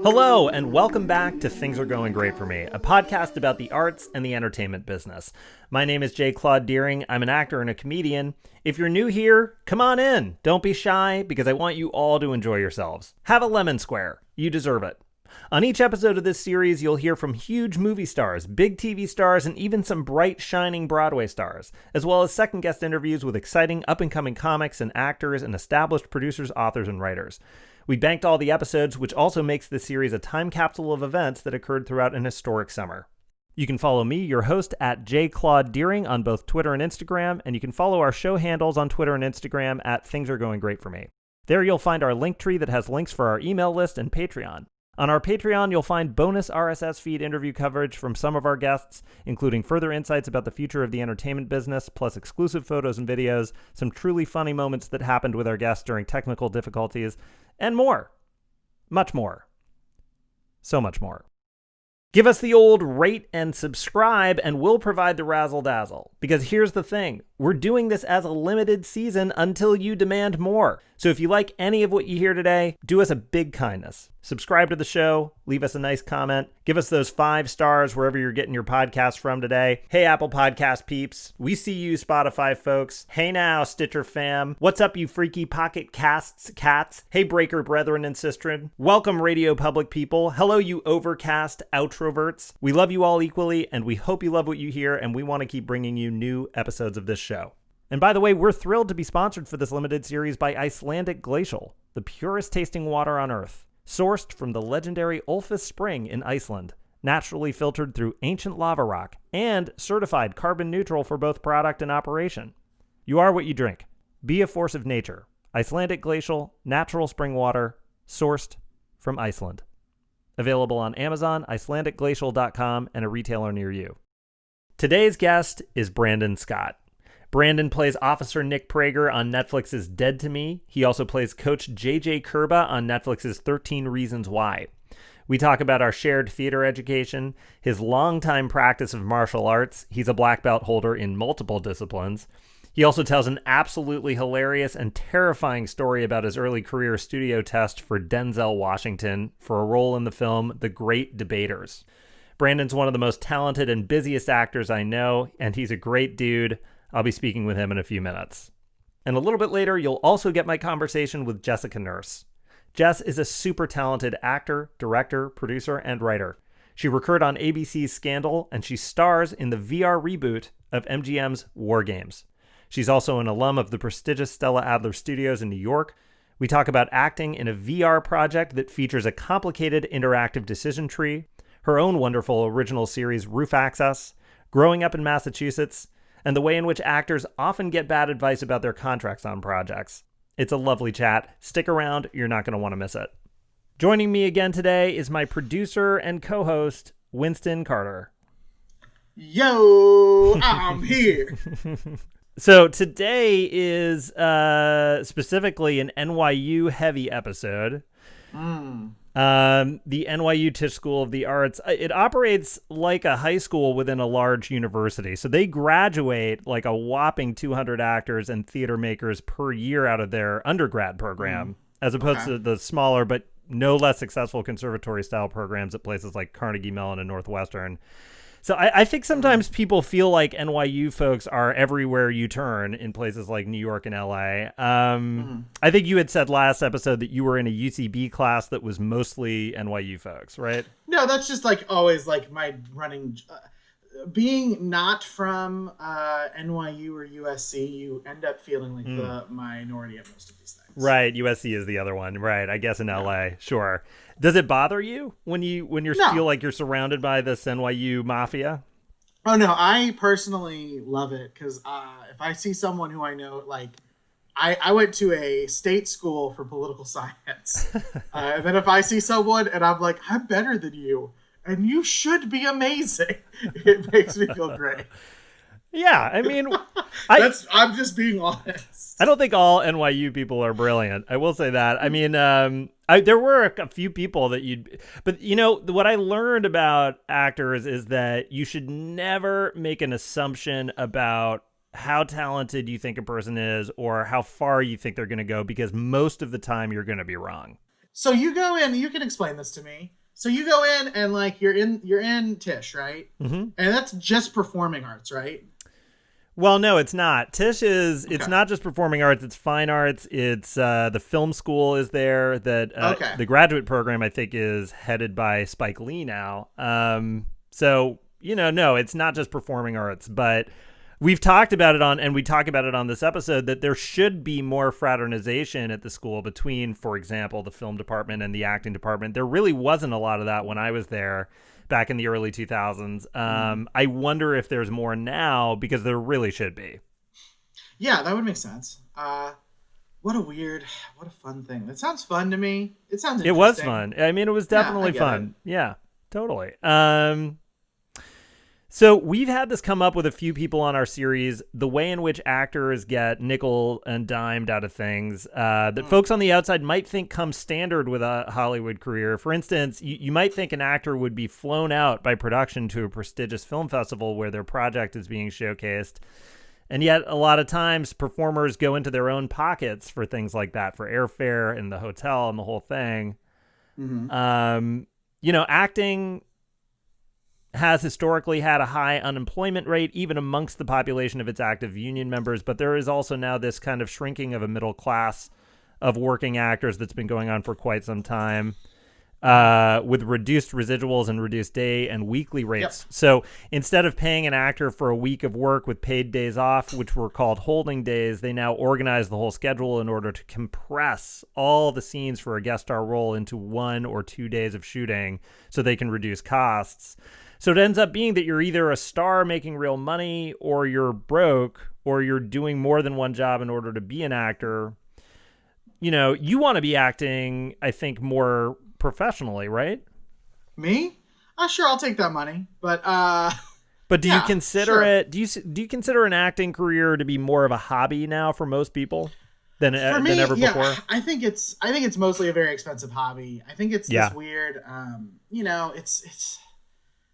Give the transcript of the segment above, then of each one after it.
Hello, and welcome back to Things Are Going Great For Me, a podcast about the arts and the entertainment business. My name is J. Claude Deering. I'm an actor and a comedian. If you're new here, come on in. Don't be shy, because I want you all to enjoy yourselves. Have a lemon square. You deserve it. On each episode of this series, you'll hear from huge movie stars, big TV stars, and even some bright, shining Broadway stars, as well as second guest interviews with exciting up-and-coming comics and actors and established producers, authors, and writers. We banked all the episodes, which also makes this series a time capsule of events that occurred throughout an historic summer. You can follow me, your host, at @JClaudeDeering on both Twitter and Instagram, and you can follow our show handles on Twitter and Instagram at Things Are Going Great For Me. There you'll find our link tree that has links for our email list and Patreon. On our Patreon, you'll find bonus RSS feed interview coverage from some of our guests, including further insights about the future of the entertainment business, plus exclusive photos and videos, some truly funny moments that happened with our guests during technical difficulties, and more. Much more. So much more. Give us the old rate and subscribe, and we'll provide the razzle-dazzle. Because here's the thing. We're doing this as a limited season until you demand more. So if you like any of what you hear today, do us a big kindness. Subscribe to the show, leave us a nice comment, give us those 5 stars wherever you're getting your podcast from today. Hey, Apple Podcast peeps. We see you, Spotify folks. Hey now, Stitcher fam. What's up, you freaky Pocket Casts cats? Hey, Breaker brethren and sistren. Welcome, Radio Public people. Hello, you Overcast outroverts. We love you all equally, and we hope you love what you hear, and we want to keep bringing you new episodes of this show. And by the way, we're thrilled to be sponsored for this limited series by Icelandic Glacial, the purest tasting water on Earth, sourced from the legendary Ölfus Spring in Iceland, naturally filtered through ancient lava rock, and certified carbon neutral for both product and operation. You are what you drink. Be a force of nature. Icelandic Glacial, natural spring water, sourced from Iceland. Available on Amazon, IcelandicGlacial.com, and a retailer near you. Today's guest is Brandon Scott. Brandon plays Officer Nick Prager on Netflix's Dead to Me. He also plays Coach JJ Kerba on Netflix's 13 Reasons Why. We talk about our shared theater education, his longtime practice of martial arts. He's a black belt holder in multiple disciplines. He also tells an absolutely hilarious and terrifying story about his early career studio test for Denzel Washington for a role in the film The Great Debaters. Brandon's one of the most talented and busiest actors I know, and he's a great dude. I'll be speaking with him in a few minutes. And a little bit later, you'll also get my conversation with Jessica Nurse. Jess is a super talented actor, director, producer, and writer. She recurred on ABC's Scandal, and she stars in the VR reboot of MGM's War Games. She's also an alum of the prestigious Stella Adler Studios in New York. We talk about acting in a VR project that features a complicated interactive decision tree, her own wonderful original series Roof Access, growing up in Massachusetts, and the way in which actors often get bad advice about their contracts on projects. It's a lovely chat. Stick around, you're not going to want to miss it. Joining me again today is my producer and co-host, Winston Carter. Yo, I'm here. So today is specifically an NYU heavy episode. The NYU Tisch School of the Arts, it operates like a high school within a large university. So they graduate like a whopping 200 actors and theater makers per year out of their undergrad program, as opposed to the smaller but no less successful conservatory style programs at places like Carnegie Mellon and Northwestern. So I think sometimes people feel like NYU folks are everywhere you turn in places like New York and LA. I think you had said last episode that you were in a UCB class that was mostly NYU folks, right? No, that's just like always like my running. Being not from NYU or USC, you end up feeling like the minority of most of these things. Right, USC is the other one. Right, I guess in LA, sure. Does it bother you when you feel like you're surrounded by this NYU mafia? Oh no, I personally love it because if I see someone who I know, like I went to a state school for political science, and then if I see someone and I'm like, I'm better than you, and you should be amazing, it makes me feel great. Yeah, I mean, I'm just being honest. I don't think all NYU people are brilliant. I will say that. I mean, there were a few people that but you know, what I learned about actors is that you should never make an assumption about how talented you think a person is or how far you think they're going to go, because most of the time you're going to be wrong. So you go in, you can explain this to me. So you go in and like you're in Tisch, right? Mm-hmm. And that's just performing arts, right? Well, no, it's not. Tisch is, Okay. it's not just performing arts, it's fine arts. It's the film school is there. That Okay. The graduate program, I think, is headed by Spike Lee now. So, no, it's not just performing arts, but we've talked about it and we talk about it on this episode, that there should be more fraternization at the school between, for example, the film department and the acting department. There really wasn't a lot of that when I was there back in the early 2000s. I wonder if there's more now, because there really should be. Yeah, that would make sense. What a fun thing. That sounds fun to me. It sounds interesting. It was fun. I mean, it was definitely fun. It. Yeah, totally. So we've had this come up with a few people on our series, the way in which actors get nickel and dimed out of things that folks on the outside might think come standard with a Hollywood career. For instance, you might think an actor would be flown out by production to a prestigious film festival where their project is being showcased. And yet a lot of times performers go into their own pockets for things like that, for airfare and the hotel and the whole thing. Mm-hmm. Acting has historically had a high unemployment rate, even amongst the population of its active union members. But there is also now this kind of shrinking of a middle class of working actors that's been going on for quite some time, with reduced residuals and reduced day and weekly rates. Yep. So instead of paying an actor for a week of work with paid days off, which were called holding days, they now organize the whole schedule in order to compress all the scenes for a guest star role into 1 or 2 days of shooting so they can reduce costs. So it ends up being that you're either a star making real money, or you're broke, or you're doing more than one job in order to be an actor. You want to be acting, I think, more professionally, right? Me? Sure, I'll take that money. But do you consider it? Do you consider an acting career to be more of a hobby now for most people than ever before? I think it's mostly a very expensive hobby. I think it's this weird,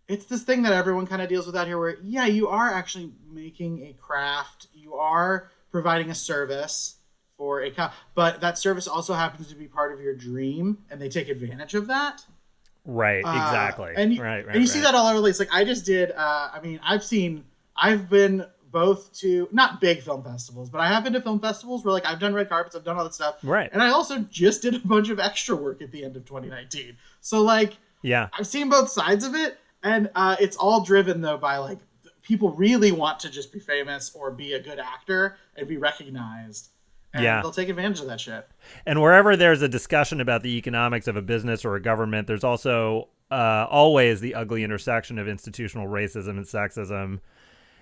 it's this thing that everyone kind of deals with out here where, you are actually making a craft. You are providing a service for but that service also happens to be part of your dream, and they take advantage of that. Right, exactly. And you see that all over the place. Like I just did, I've been both to, not big film festivals, but I have been to film festivals where like I've done red carpets, I've done all that stuff. Right. And I also just did a bunch of extra work at the end of 2019. So like, I've seen both sides of it. And it's all driven, though, by, like, people really want to just be famous or be a good actor and be recognized. And they'll take advantage of that shit. And wherever there's a discussion about the economics of a business or a government, there's also always the ugly intersection of institutional racism and sexism.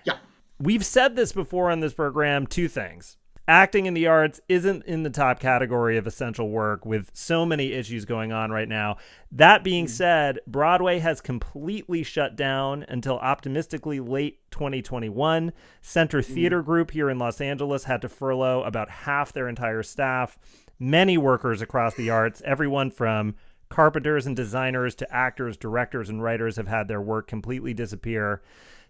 Yeah. We've said this before on this program, 2 things. Acting in the arts isn't in the top category of essential work, with so many issues going on right now. That being said, Broadway has completely shut down until optimistically late 2021. Center Theater Group here in Los Angeles had to furlough about half their entire staff. Many workers across the arts, everyone from carpenters and designers to actors, directors, and writers, have had their work completely disappear.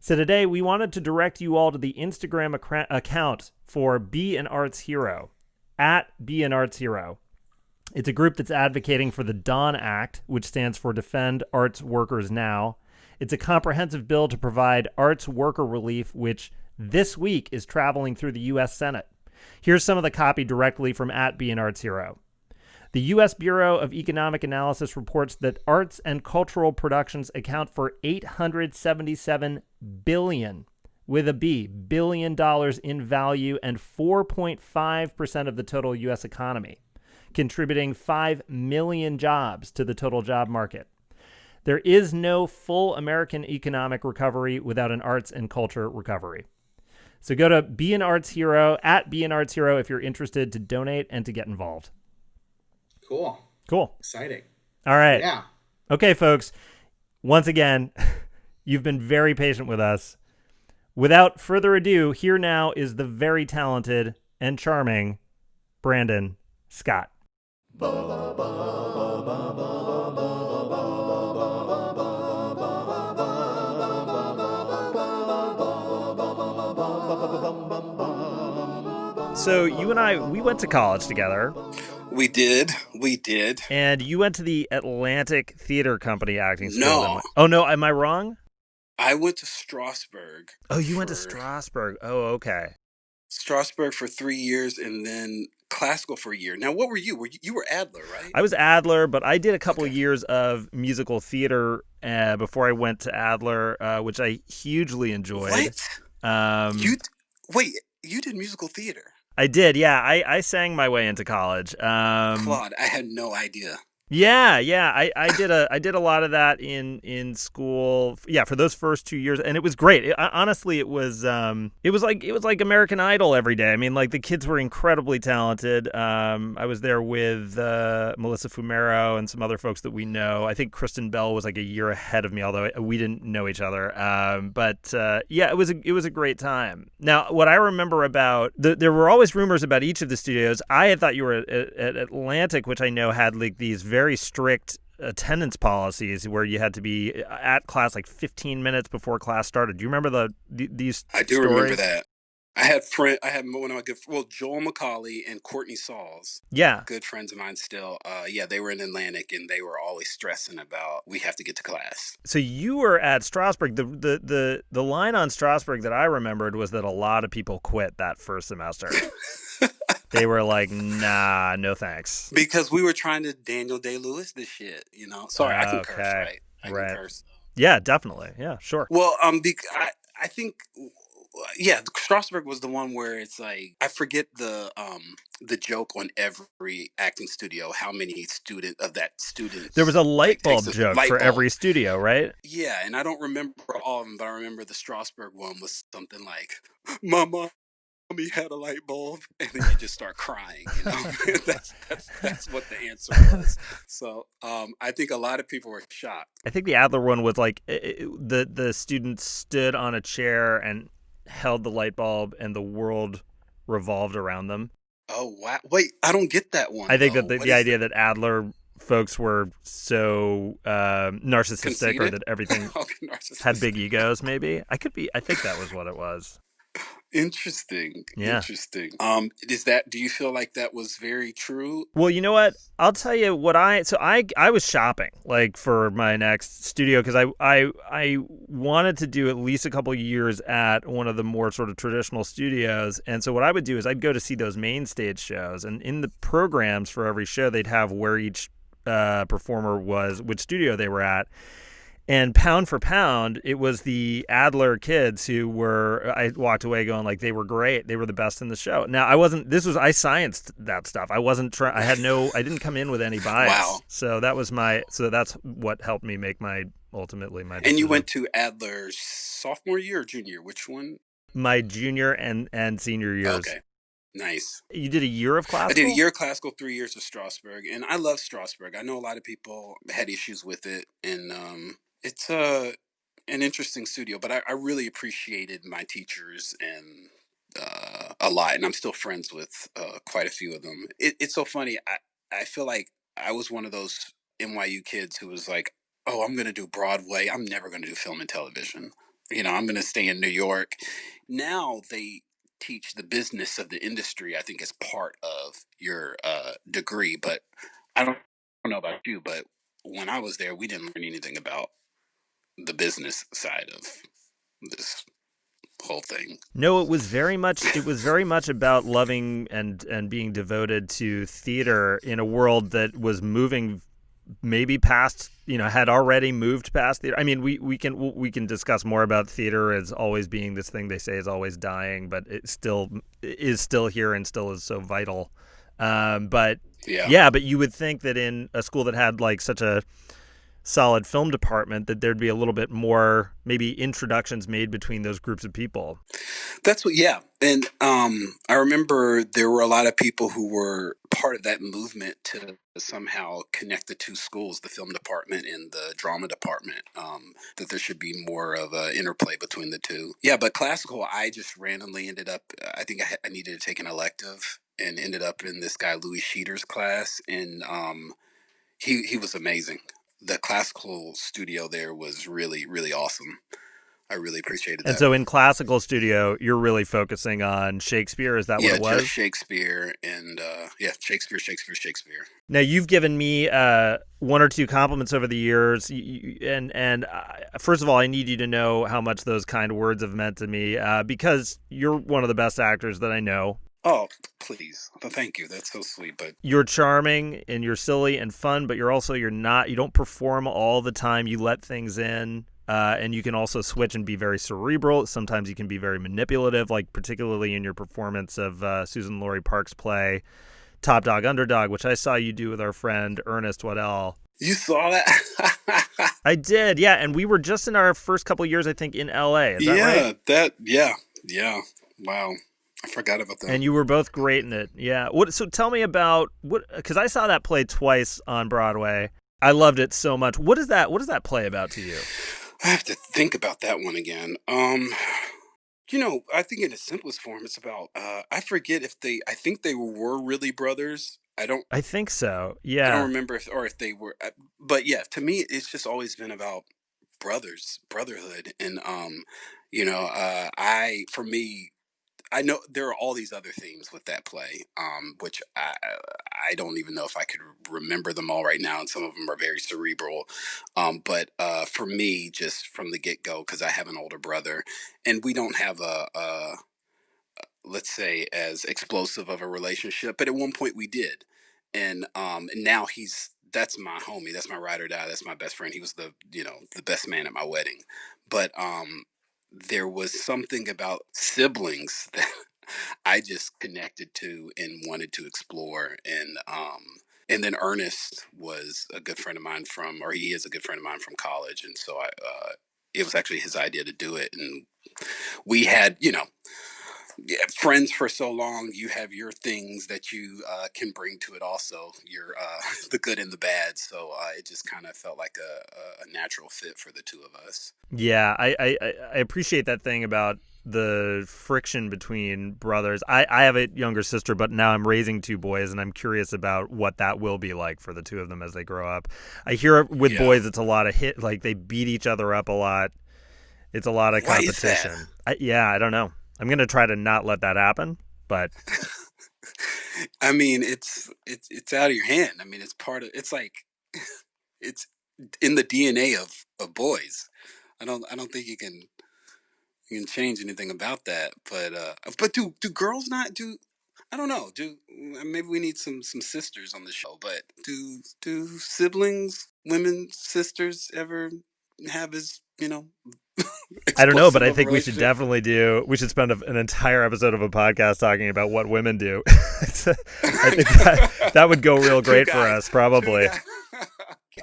So today we wanted to direct you all to the Instagram account for Be an Arts Hero, at Be an Arts Hero. It's a group that's advocating for the DAWN Act, which stands for Defend Arts Workers Now. It's a comprehensive bill to provide arts worker relief, which this week is traveling through the U.S. Senate. Here's some of the copy directly from at Be an Arts Hero. The U.S. Bureau of Economic Analysis reports that arts and cultural productions account for $877 billion, with a B, billion dollars in value, and 4.5% of the total U.S. economy, contributing 5 million jobs to the total job market. There is no full American economic recovery without an arts and culture recovery. So go to Be an Arts Hero, at Be an Arts Hero, if you're interested to donate and to get involved. Cool. Exciting. All right. Yeah. Okay, folks. Once again, you've been very patient with us. Without further ado, here now is the very talented and charming Brandon Scott. So you and I, we went to college together. We did. We did. And you went to the Atlantic Theater Company acting school. Then, No, oh no, am I wrong? I went to Strasbourg Oh, you went to for Strasbourg. Oh, okay. 3 years, and then classical for a year. Now, what were you? You were Adler, right? I was Adler, but I did a couple Okay. years of musical theater before I went to Adler, which I hugely enjoyed. What? Um, You wait? You did musical theater, I did, yeah. I sang my way into college. Claude? I had no idea. Yeah, yeah. I did a lot of that in school. Yeah, for those first 2 years, and it was great. Honestly, it was like American Idol every day. I mean, like the kids were incredibly talented. I was there with Melissa Fumero and some other folks that we know. I think Kristen Bell was like a year ahead of me, although we didn't know each other. But yeah, it was a great time. Now, what I remember about there were always rumors about each of the studios. I had thought you were at Atlantic, which I know had like these very strict attendance policies where you had to be at class like 15 minutes before class started. Do you remember these I do remember stories? that. I had one of my Joel McCauley and Courtney Sauls, Yeah. good friends of mine still. Yeah, they were in Atlantic, and they were always stressing about we have to get to class. So you were at Strasbourg. The line on Strasbourg that I remembered was that a lot of people quit that first semester. They were like, "Nah, no thanks." Because we were trying to Daniel Day-Lewis this shit, you know. Sorry, I can curse, Okay. right? I can Right. curse. Yeah, definitely. Yeah, sure. Well, I think, yeah, Strasbourg was the one where it's like I forget the joke on every acting studio. How many There was students a like light takes bulb a joke light for bulb? every studio, right? Yeah, and I don't remember all of them, but I remember the Strasbourg one was something like, "My mommy had a light bulb," and then you just start crying. You know, that's what the answer was. So I think a lot of people were shocked. I think the Adler one was like the students stood on a chair and held the light bulb, and the world revolved around them. Oh wow! Wait, I don't get that I one think though. that What the is idea it? that Adler folks were so narcissistic, or Conceited? that everything Okay, had big narcissistic. egos, maybe. I could be. I think that was what it was. Interesting. Yeah. Interesting. Is that? Do you feel like that was very true? Well, you know what? I'll tell you what I was shopping like for my next studio because I wanted to do at least a couple years at one of the more sort of traditional studios, and so what I would do is I'd go to see those main stage shows, and in the programs for every show they'd have where each performer was, which studio they were at. And pound for pound, it was the Adler kids who were. I walked away going like they were great. They were the best in the show. Now I wasn't. This was I scienced that stuff. I wasn't trying. I had no. I didn't come in with any bias. Wow. So that was my. So that's what helped me make my ultimately my And you decision. went to Adler's sophomore year or junior? Which one? My junior and senior years. Okay, nice. You did a year of I did a classical. year of classical, 3 years of Strasbourg, and I love Strasbourg. I know a lot of people had issues with it, and it's an interesting studio. But I really appreciated my teachers and a lot, and I'm still friends with quite a few of them. It's so funny. I feel like I was one of those NYU kids who was like, "Oh, I'm going to do Broadway. I'm never going to do film and television. You know, I'm going to stay in New York." Now they teach the business of the industry, I think, as part of your degree. But I don't know about you, but when I was there, we didn't learn anything about the business side of this whole thing. No, it was very much about loving and being devoted to theater in a world that was moving maybe past, had already moved past theater. I mean, we can discuss more about theater as always being this thing they say is always dying, but it still is still here and still is so vital. But Yeah. yeah, but you would think that in a school that had like such a solid film department that there'd be a little bit more maybe introductions made between those groups of people. That's what, yeah. And I remember there were a lot of people who were part of that movement to somehow connect the two schools, the film department and the drama department, that there should be more of an interplay between the two. Yeah, but classical, I just randomly ended up, I think I needed to take an elective and ended up in this guy, Louis Sheeter's class. And he was amazing. The classical studio there was really, really awesome. I really appreciated And that. so in classical studio, you're really focusing on Shakespeare. Is that what Yeah, it just was? Shakespeare and yeah, Shakespeare. Now you've given me one or two compliments over the years, and first of all, I need you to know how much those kind words have meant to me because you're one of the best actors that I know. Oh, please. Well, thank you. That's so sweet. But You're charming and you're silly and fun, but you don't perform all the time. You let things in. And you can also switch and be very cerebral. Sometimes you can be very manipulative, like particularly in your performance of Susan Laurie Park's play Top Dog Underdog, which I saw you do with our friend Ernest Waddell. you saw that? I did, yeah, and we were just in our first couple years, I think, in LA. Is that right? Yeah. Wow. I forgot about that. And you were both great in it. Yeah. What? So tell me about what? Because I saw that play twice on Broadway. I loved it so much. What is that? What is that play about to you? I have to think about that one again. I think in its simplest form, it's about I forget if they. I think they were really brothers. I think so. I don't Yeah. remember if they were, but yeah, to me, it's just always been about brotherhood, and I for me, I know there are all these other themes with that play, which I don't even know if I could remember them all right now, and some of them are very cerebral. But for me, just from the get go, because I have an older brother, and we don't have a let's say as explosive of a relationship, but at one point we did, and now that's my homie, that's my ride or die, that's my best friend. He was the best man at my wedding, but there was something about siblings that I just connected to and wanted to explore, and then Ernest was a good friend of mine or he is a good friend of mine from college, and so I it was actually his idea to do it, and we had yeah, friends for so long. You have your things that you can bring to it also, your the good and the bad, so it just kind of felt like a natural fit for the two of us. Yeah. I appreciate that thing about the friction between brothers. I have a younger sister, but now I'm raising two boys, and I'm curious about what that will be like for the two of them as they grow up. I hear with Yeah, boys, it's a lot of like they beat each other up a lot. It's a lot of why is that? competition. Yeah, I don't know. I'm gonna try to not let that happen, but I mean, it's out of your hand. I mean, it's part of. It's like it's in the DNA of boys. I don't think you can change anything about that. But do girls not do? I don't know. Do maybe we need some sisters on the show? But do siblings, women sisters, ever have as I don't know. But explosive I of a think we should relationship? definitely do. We should spend an entire episode of a podcast talking about what women do. I think that would go real Two great for guys, us, two probably. guys.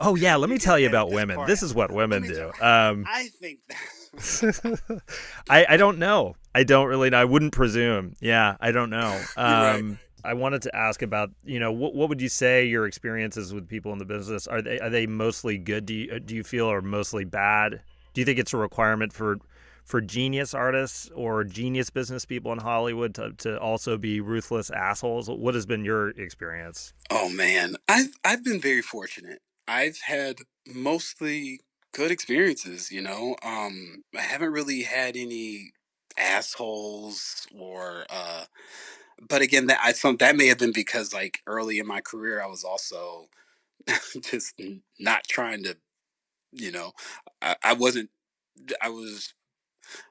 Oh yeah, let You me can tell you edit about this women. part This out. is what Let women me tell. do. I think that. I don't know. I don't really know. I wouldn't presume. Yeah, I don't know. You're right. I wanted to ask about, what would you say your experiences with people in the business are they mostly good? Do you feel, or mostly bad? Do you think it's a requirement for genius artists or genius business people in Hollywood to also be ruthless assholes? What has been your experience? Oh man, I've been very fortunate. I've had mostly good experiences. I haven't really had any assholes or. But again, that may have been because like early in my career, I was also just not trying to. You know, I wasn't. I was.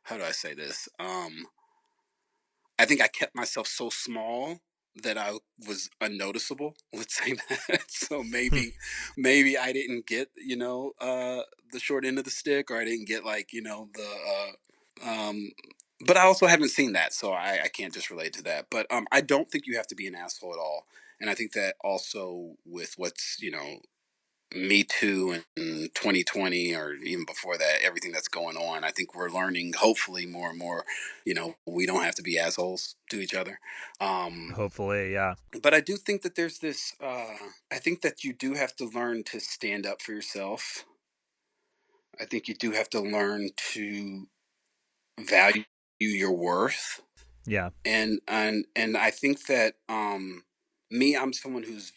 How do I say this? I think I kept myself so small that I was unnoticeable. Let's say that. So maybe I didn't get the short end of the stick, or I didn't get like but I also haven't seen that, so I can't just relate to that. But I don't think you have to be an asshole at all, and I think that also with what's me Too in 2020, or even before that, everything that's going on, I think we're learning, hopefully, more and more, we don't have to be assholes to each other. Um, Hopefully, yeah. but I do think that there's this, I think that you do have to learn to stand up for yourself. I think you do have to learn to value your worth. Yeah. And I think that I'm someone who's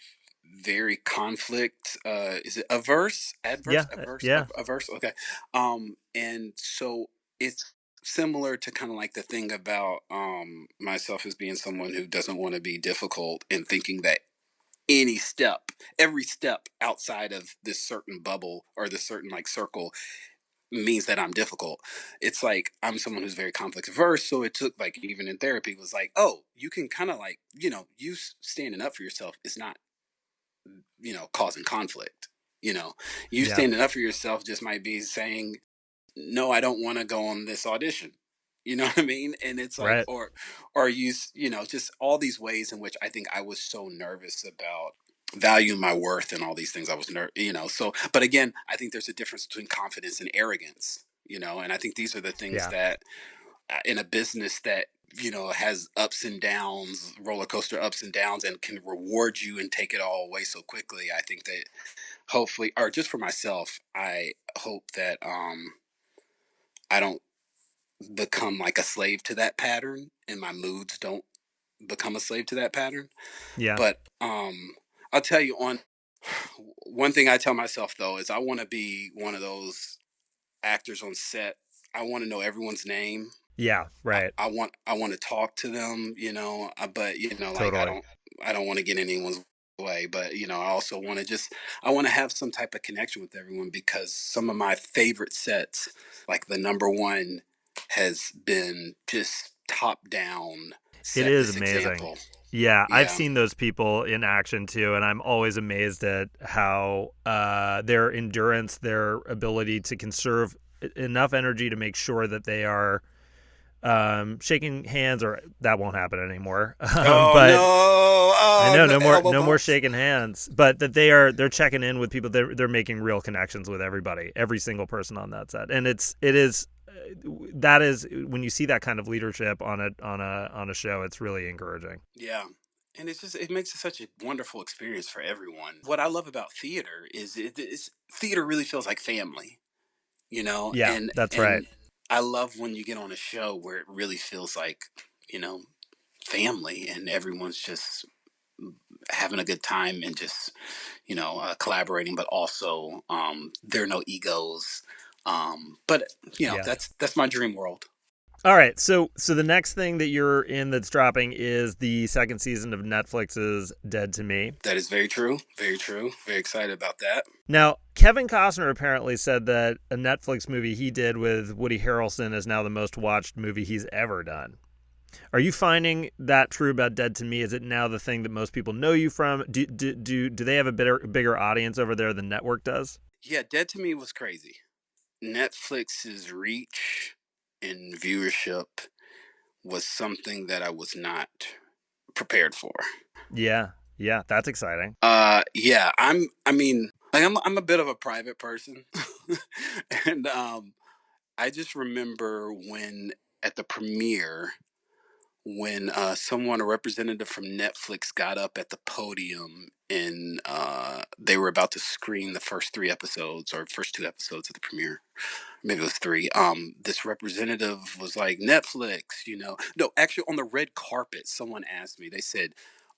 very conflict is it averse, adverse, Yeah. averse, Yeah. averse, okay. And so it's similar to kind of like the thing about myself as being someone who doesn't want to be difficult and thinking that any step, every step outside of this certain bubble or this certain like circle means that I'm difficult. It's like I'm someone who's very conflict averse. So it took like even in therapy was like, oh, you can kind of like, you standing up for yourself is not, causing conflict. You know, you Yeah. standing up for yourself just might be saying, no, I don't want to go on this audition. You know what I mean? And it's like, Right. or just all these ways in which I think I was so nervous about valuing my worth and all these things. I was so, but again, I think there's a difference between confidence and arrogance, and I think these are the things Yeah. that in a business that, has ups and downs, roller coaster ups and downs, and can reward you and take it all away so quickly. I think that hopefully, or just for myself, I hope that, I don't become like a slave to that pattern and my moods don't become a slave to that pattern. Yeah. But I'll tell you on one thing I tell myself though is I want to be one of those actors on set. I want to know everyone's name. Yeah. Right. I want to talk to them, but like Totally. I don't want to get in anyone's way, but I also want to I want to have some type of connection with everyone because some of my favorite sets, like the number one, has been just top down It set is this amazing. example. Yeah, I've Yeah. seen those people in action too, and I'm always amazed at how their endurance, their ability to conserve enough energy to make sure that they are shaking hands, or that won't happen anymore. Oh no! But I Oh, know the elbow no more bumps. shaking hands, but that they're checking in with people. They're making real connections with everybody, every single person on that set, and it is that is when you see that kind of leadership on a show, it's really encouraging. Yeah. And it makes it such a wonderful experience for everyone. What I love about theater is theater really feels like family, Yeah, and that's right. I love when you get on a show where it really feels like, you know, family and everyone's just having a good time and just, collaborating, but also there are no egos. But Yeah. that's my dream world. All right. So the next thing that you're in that's dropping is the second season of Netflix's Dead to Me. That is very true. Very true. Very excited about that. Now, Kevin Costner apparently said that a Netflix movie he did with Woody Harrelson is now the most watched movie he's ever done. Are you finding that true about Dead to Me? Is it now the thing that most people know you from? Do they have a bigger audience over there than Network does? Yeah, Dead to Me was crazy. Netflix's reach and viewership was something that I was not prepared for. Yeah, yeah, that's exciting. Yeah, I mean, like I'm a bit of a private person. And I just remember when at the premiere when a representative from Netflix got up at the podium and they were about to screen the first three episodes or first two episodes of the premiere, maybe it was three. This representative was like, Netflix, no, actually on the red carpet someone asked me, they said,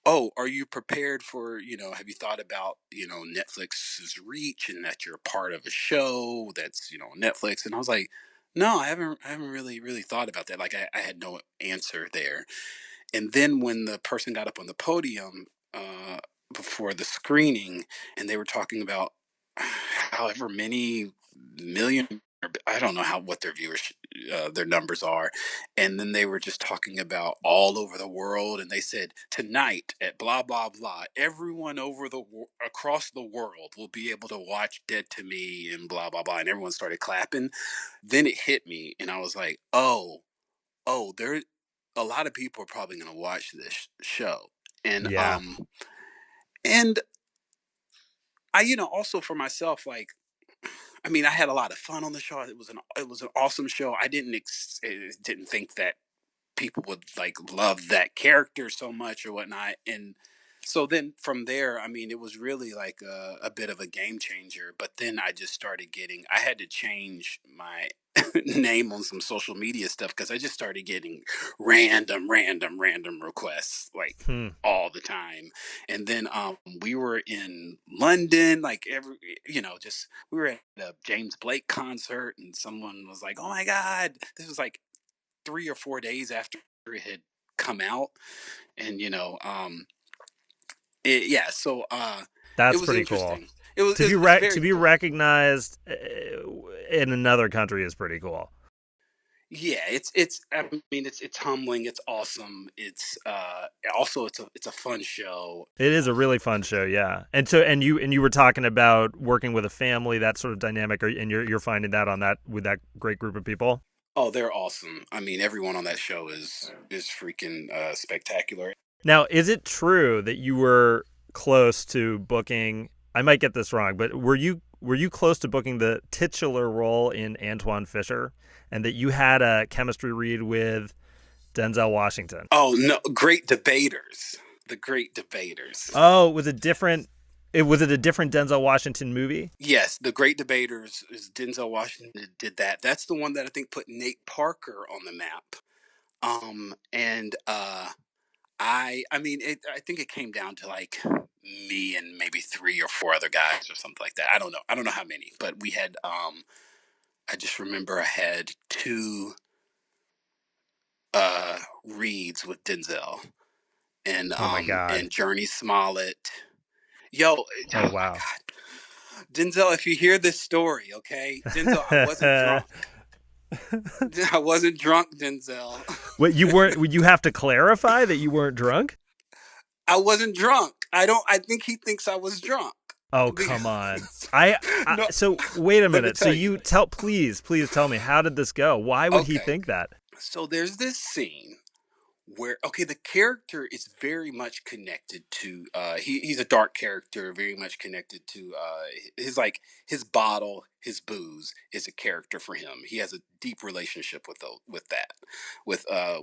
oh, are you prepared for, have you thought about, Netflix's reach and that you're a part of a show that's, Netflix? And I was like, no, I haven't really thought about that. Like I had no answer there. And then when the person got up on the podium before the screening, and they were talking about however many million, I don't know what their viewers, their numbers are, and then they were just talking about all over the world, and they said tonight at blah blah blah, everyone across the world will be able to watch Dead to Me and blah blah blah, and everyone started clapping. Then it hit me, and I was like, there a lot of people are probably going to watch this show. And Yeah, and I, also for myself, like, I mean, I had a lot of fun on the show. It was an awesome show. I didn't think that people would like love that character so much or whatnot. And So then from there, I mean, it was really like a bit of a game changer. But then I just started getting, I had to change my name on some social media stuff because I just started getting random requests like Hmm. all the time. And then we were in London, like just we were at a James Blake concert, and someone was like, "Oh my God!" This was like 3 or 4 days after it had come out, and yeah, so it That's was pretty cool. interesting. It was, To be it's very to be cool. recognized in another country is pretty cool. Yeah, it's I mean it's humbling, it's awesome. It's also it's a fun show. It is a really fun show, yeah. And so, and you were talking about working with a family, that sort of dynamic, and you're finding that on that with that great group of people. Oh, they're awesome. I mean, everyone on that show is freaking spectacular. Now, is it true that you were close to booking? I might get this wrong, but were you close to booking the titular role in Antoine Fisher, and that you had a chemistry read with Denzel Washington? Oh no, great debaters. The great debaters. Oh, was it a different Denzel Washington movie? Yes, the great debaters is Denzel Washington did that. That's the one that I think put Nate Parker on the map. And I mean I think it came down to like me and maybe 3 or 4 other guys or something like that. I don't know. I don't know how many, but we had I just remember I had two reads with Denzel Oh my god. and Journey Smollett. Yo, oh Oh my wow. God. Denzel, if you hear this story, okay? Denzel, I wasn't drunk. I wasn't drunk, Denzel. What, you weren't? Would you have to clarify that you weren't drunk? I wasn't drunk. I think he thinks I was drunk. Oh come on. I No, so wait a let me minute. So tell you. you tell please tell me, how did this go? Why would he Okay. think that? So there's this scene where okay, the character is very much connected to he's a dark character, very much connected to his like his bottle, his booze is a character for him. He has a deep relationship with that. With I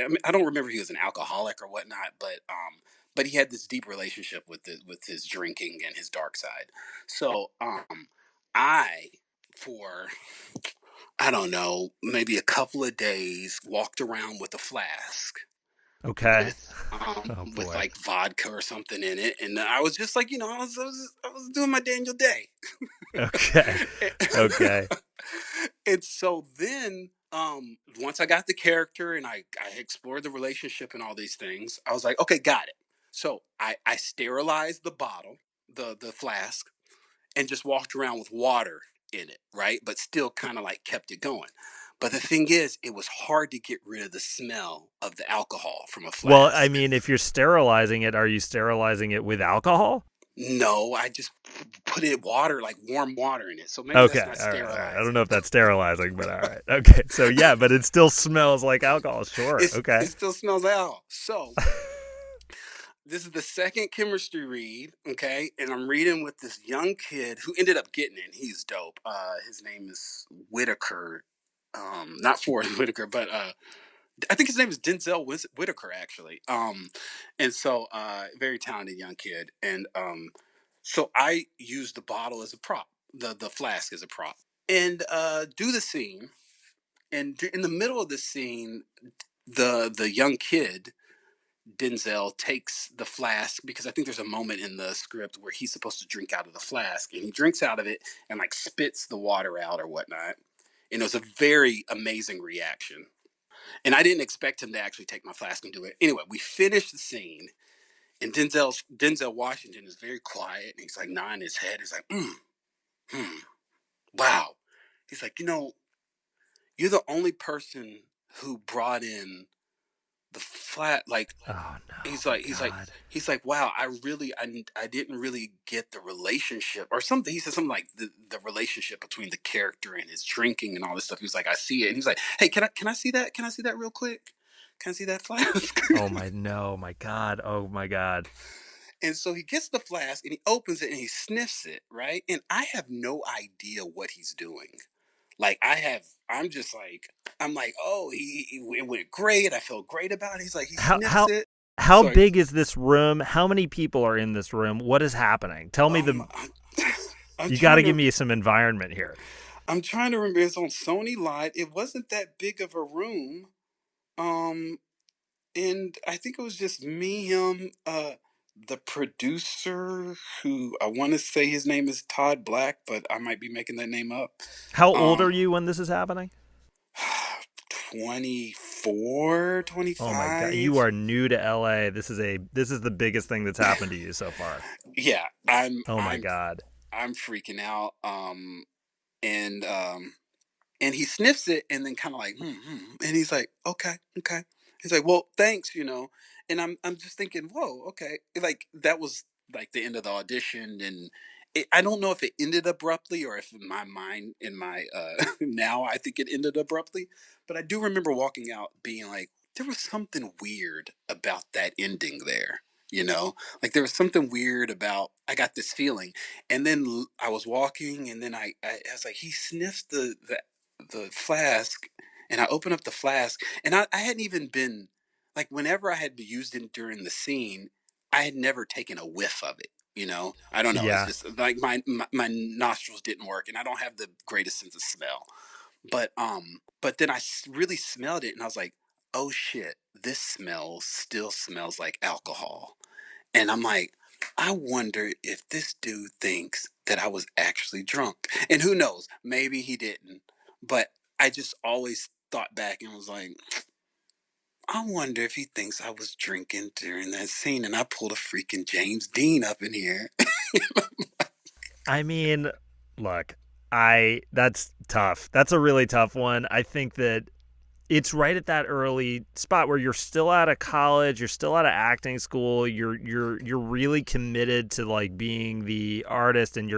mean, I don't remember if he was an alcoholic or whatnot, but he had this deep relationship with his drinking and his dark side. So I for I don't know, maybe a couple of days walked around with a flask Okay. Oh with boy. like vodka or something in it, and I was just like, I was doing my Daniel Day. Okay. Okay. And so then once I got the character and I explored the relationship and all these things, I was like, okay, got it. So I sterilized the bottle, the flask, and just walked around with water in it, right? But still kind of like kept it going. But the thing is, it was hard to get rid of the smell of the alcohol from a Well, I flask. mean, if you're sterilizing it, are you sterilizing it with alcohol? No, I just put it water, like warm water in it. So maybe that's Okay. not All right. All right. I don't sterilizing. know if that's sterilizing, but all right. Okay. So yeah, but it still smells like alcohol. Sure. It Okay. still smells out. So this is the second chemistry read, okay? And I'm reading with this young kid who ended up getting it. He's dope. His name is Whitaker. Not Forrest Whitaker, but I think his name is Denzel Whitaker actually. And so very talented young kid. And so I used the bottle as a prop, the flask as a prop, and do the scene. And in the middle of the scene, the young kid Denzel takes the flask because I think there's a moment in the script where he's supposed to drink out of the flask, and he drinks out of it and like spits the water out or whatnot. And it was a very amazing reaction. And I didn't expect him to actually take my flask and do it. Anyway, we finished the scene, and Denzel Washington is very quiet, and he's like nodding his head. He's like, hmm, wow. He's like, you're the only person who brought in the flat. Like, Oh no. he's My like, he's like, God. he's like, wow. I didn't really get the relationship or something. He said something like the relationship between the character and his drinking and all this stuff. He was like, I see it, and he's like, hey, can I see that? Can I see that real quick? Can I see that flask? Oh my no. My God. Oh my God. And so he gets the flask and he opens it and he sniffs it, right? And I have no idea what he's doing. Like I'm just like, I'm like, oh, it went great. I feel great about it. He's like, he How sniffs how it. How Sorry. big is this room? How many people are in this room? What is happening? Tell me Um, the. I, I'm You got to trying give to. me some environment here. I'm trying to remember. It's on Sony Live. It wasn't that big of a room. Um, and I think it was just me, him, the producer, who I want to say his name is Todd Black, but I might be making that name up. How old are Um, you when this is happening? 24, Oh my god, 25. you are new to LA. This is the biggest thing that's happened to you so far. Yeah, Oh my I'm god. I'm freaking out. And and he sniffs it and then kind of like and he's like, okay, okay. He's like, well, thanks, and I'm just thinking, whoa, okay. Like that was like the end of the audition. And I don't know if it ended abruptly or if in my mind, in my now I think it ended abruptly, but I do remember walking out being like, there was something weird about that ending there. Like there was something weird about, I got this feeling. And then I was walking, and then I was like, he sniffed the flask, and I opened up the flask, and I hadn't even been, like, whenever I had used it during the scene, I had never taken a whiff of it. I don't know. It's Yeah. just like my nostrils didn't work, and I don't have the greatest sense of smell. But then I really smelled it, and I was like, oh shit, this smell still smells like alcohol. And I'm like, I wonder if this dude thinks that I was actually drunk. And who knows? Maybe he didn't. But I just always thought back and was like, I wonder if he thinks I was drinking during that scene. And I pulled a freaking James Dean up in here. I mean, look, I that's tough. That's a really tough one. I think that it's right at that early spot where you're still out of college, you're still out of acting school, you're really committed to like being the artist, and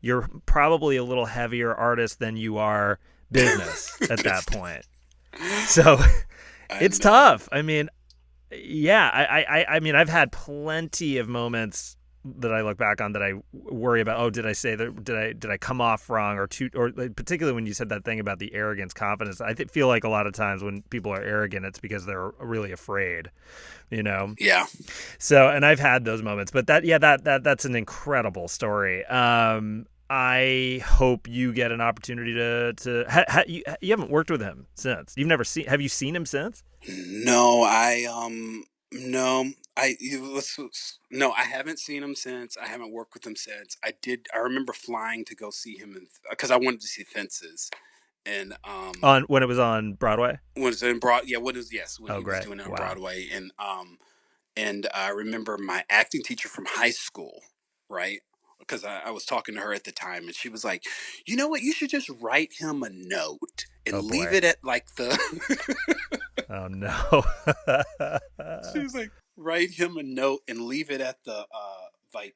you're probably a little heavier artist than you are business at that point. So I it's know. tough. I mean, yeah, I mean, I've had plenty of moments that I look back on that I worry about. Oh, did I say that? Did I come off wrong, or too, or like, particularly when you said that thing about the arrogance, confidence? Feel like a lot of times when people are arrogant, it's because they're really afraid, you know. Yeah. So, and I've had those moments, but that's an incredible story. I hope you get an opportunity you haven't worked with him since. You've never seen. Have you seen him since? No, no, no, I haven't seen him since. I haven't worked with him since. I remember flying to go see him because I wanted to see Fences. And On when it was on Broadway? was in Broad yeah, when was yes, when Oh, he was great! doing it on Wow. Broadway. And I remember my acting teacher from high school, right? Because I was talking to her at the time, and she was like, you know what, you should just write him a note and Oh leave boy. it at like the Oh no. she was like, write him a note and leave it at the like,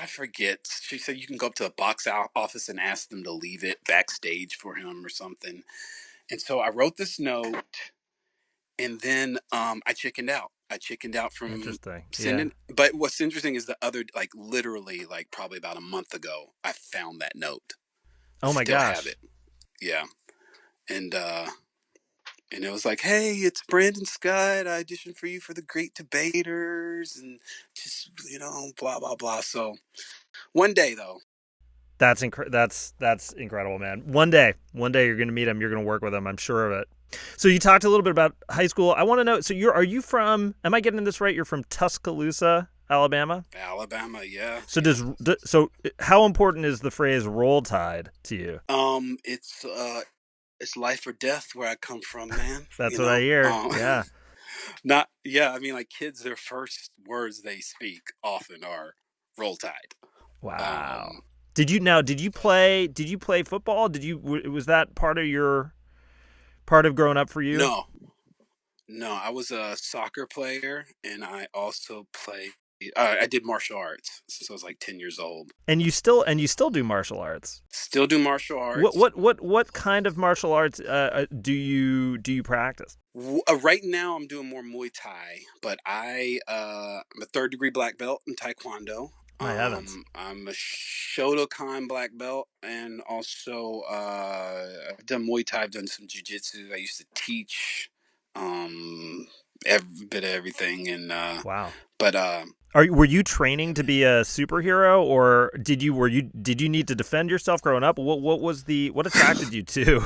I forget. She said you can go up to the box office and ask them to leave it backstage for him or something. And so I wrote this note, and then I chickened out. I chickened out from Interesting. Yeah. sending. But what's interesting is the other, like literally, like probably about a month ago, I found that note. Oh my Still have gosh. it. Yeah. And and it was like, hey, it's Brandon Scott. I auditioned for you for the Great Debaters, and just blah blah blah. So one day though. That's incredible, man. One day you're going to meet him, you're going to work with him, I'm sure of it. So you talked a little bit about high school. I want to know, so are you from, am I getting this right? You're from Tuscaloosa, Alabama? Alabama, yeah, So yeah. how important is the phrase roll tide to you? It's life or death where I come from, man. That's what I hear. Yeah. Not yeah. I mean, like kids, their first words they speak often are "Roll Tide." Wow. Um, Did you play football? Was that part of growing up for you? no, no, I was a soccer player, and I also played. I did martial arts since I was like 10 years old. And you still do martial arts. Still do martial What arts. what what what kind of martial arts do you practice? Right now, I'm doing more Muay Thai, but I'm a third-degree black belt in Taekwondo. My heavens. I'm a Shotokan black belt, and also I've done Muay Thai. I've done some Jiu Jitsu. I used to teach. Um, every bit of everything. And Wow. but Were you training to be a superhero, or did you need to defend yourself growing up? What attracted you to?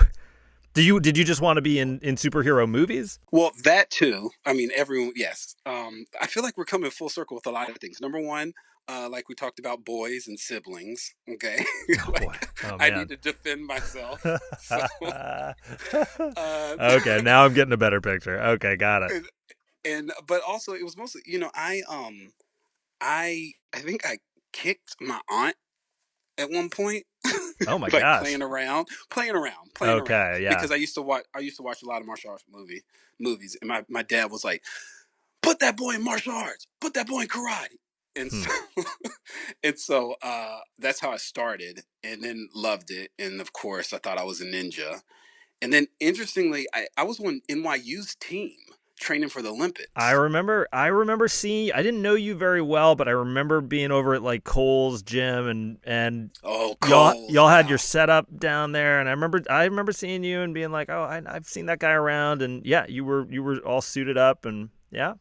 Did you just want to be in superhero movies? well, that too. I mean, everyone. Yes. I feel like we're coming full circle with a lot of things. Number one, like we talked about boys and siblings. Okay, Oh boy. like Oh I need man. to defend myself. So, uh, Okay, now I'm getting a better picture. Okay, got it. and but also it was mostly, I think I kicked my aunt at one point, Oh my like gosh. playing around, Okay, yeah. because I used to watch a lot of martial arts movies, and my dad was like, put that boy in martial arts, put that boy in karate. And Hmm. so and so that's how I started, and then loved it. And of course I thought I was a ninja. And then interestingly, I was on NYU's team training for the I Olympics. remember I remember seeing I didn't know you very well, but I remember being over at like Cole's gym and Oh, y'all Coles, had your wow. setup down there, and I remember seeing you and being like, "Oh, I've seen that guy around." And yeah, you were all suited up, and yeah.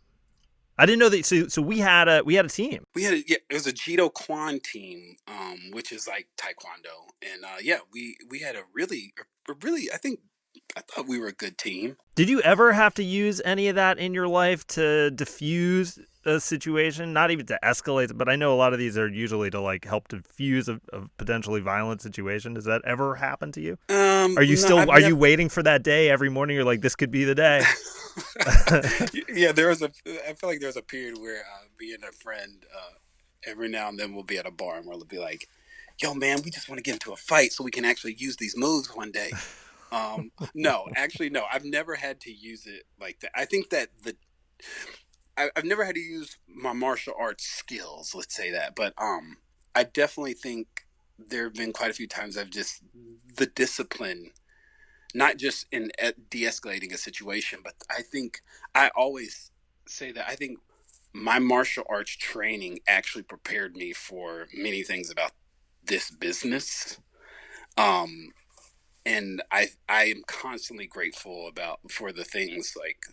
I didn't know that. So we had a team. Yeah, it was a Jito Kwan team, which is like Taekwondo. And yeah, we had a really, I thought we were a good team. Did you ever have to use any of that in your life to diffuse a situation? Not even to escalate it, but I know a lot of these are usually to like help diffuse a potentially violent situation. Does that ever happen to you? No, I've Are you never. waiting for that day every morning? You're like, this could be the day. Yeah, I feel like there was a period where me and a friend, every now and then we'll be at a bar and we'll be like, "Yo, man, we just want to get into a fight so we can actually use these moves one day." No, actually, no. I've never had to use it like that. I think that I've never had to use my martial arts skills. Let's say that, but I definitely think there have been quite a few times I've just the discipline, not just in de-escalating a situation, but I think I always say that I think my martial arts training actually prepared me for many things about this business. Um, and I am constantly grateful about for the things like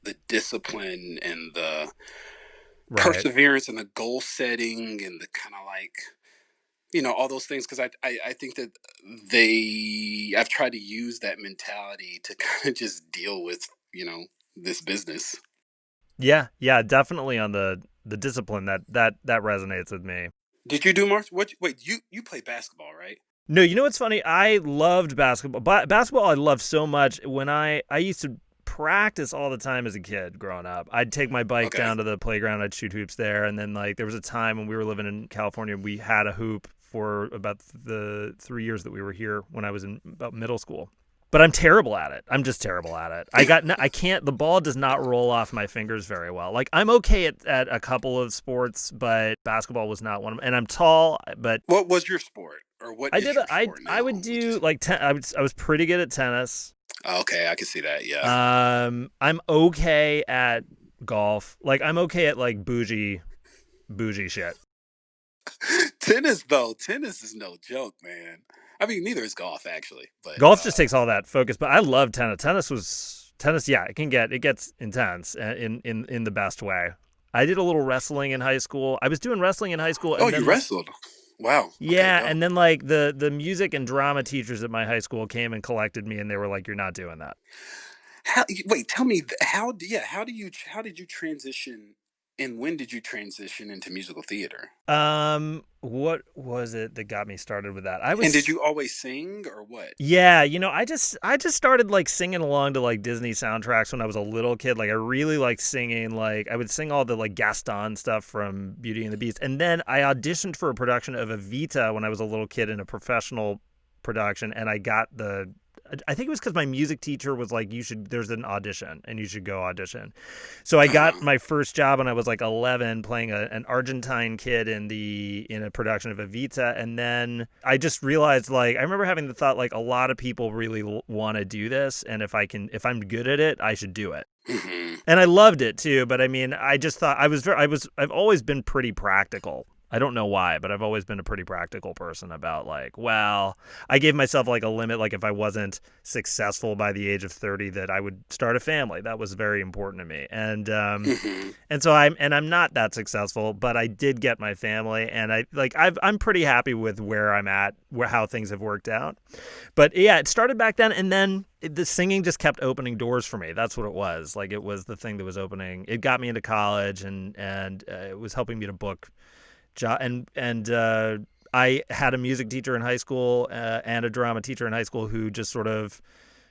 the discipline and the Right. perseverance and the goal setting and the kind of like all those things, because I think that I've tried to use that mentality to kind of just deal with this business. Yeah, yeah, definitely on the discipline that resonates with me. Did you do martial? What? Wait, you play basketball, right? No, you know what's funny? I loved basketball. Basketball I loved so much when I used to practice all the time as a kid growing up. I'd take my bike Okay. down to the playground, I'd shoot hoops there, and then like there was a time when we were living in California, we had a hoop for about the 3 years that we were here when I was in about middle school. But I'm terrible at it. I'm just terrible at it. I can't, the ball does not roll off my fingers very well. Like I'm okay at a couple of sports, but basketball was not one of them. And I'm tall, but What was your sport, or what I is did. your I sport I now? would Would you? do like I was pretty good at tennis. Okay, I can see that. Yeah. I'm okay at golf. Like I'm okay at like bougie shit. Tennis is no joke, man. I mean, neither is golf actually, but Golf just takes all that focus, but I love tennis. Tennis. Yeah, it gets intense in the best way. I did a little wrestling in high school. I was doing wrestling in high school, oh, and you then like wrestled. Wow. Okay, yeah, dope. and then like the music and drama teachers at my high school came and collected me, and they were like, "You're not doing that." Wait, tell me yeah, how did you transition, and when did you transition into musical theater? What was it that got me started with that? And did you always sing or what? Yeah, I just started like singing along to like Disney soundtracks when I was a little kid. Like I really liked singing. Like I would sing all the like Gaston stuff from Beauty and the Beast. And then I auditioned for a production of Evita when I was a little kid in a professional production, and I got the. I think it was because my music teacher was like, there's an audition and you should go audition. So I got Uh-huh. my first job when I was like 11 playing an Argentine kid in a production of Evita. And then I just realized, like, I remember having the thought, like, a lot of people really want to do this. And if I'm good at it, I should do it. Hmm. And I loved it too. But I mean, I just thought I've always been pretty practical. I don't know why, but I've always been a pretty practical person about like, well, I gave myself like a limit. Like if I wasn't successful by the age of 30, that I would start a family. That was very important to me. And so I'm not that successful, but I did get my family, and I'm pretty happy with where I'm at, how things have worked out. But yeah, it started back then, and then the singing just kept opening doors for me. That's what it was. Like it was the thing that was opening. It got me into college, and it was helping me to book I had a music teacher in high school and a drama teacher in high school who just sort of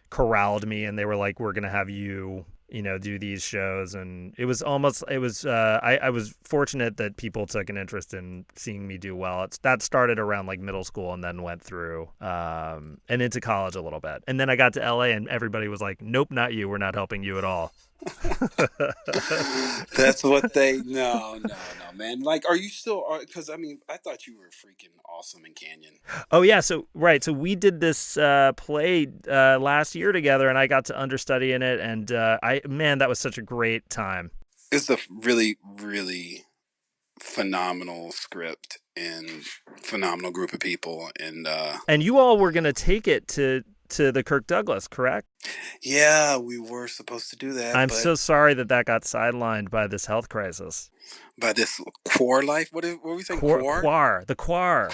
corralled me, and they were like, we're going to have you, do these shows. And it was I was fortunate that people took an interest in seeing me do well. That started around like middle school and then went through and into college a little bit. And then I got to LA and everybody was like, nope, not you. We're not helping you at all. That's what they no, man. Like, are you still? Because I mean, I thought you were freaking awesome in Canyon. Oh yeah, so we did this play last year together, and I got to understudy in it, and that was such a great time. It's a really, really phenomenal script and phenomenal group of people, and you all were gonna take it to the Kirk Douglas, correct? Yeah, we were supposed to do that. I'm but so sorry that got sidelined by this health crisis. By this quar life, what were we saying? Quar. The quar.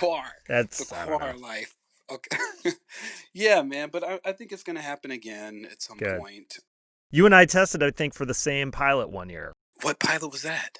That's the quar life. Okay. Yeah, man. But I think it's gonna happen again at some point. You and I tested, I think, for the same pilot one year. What pilot was that?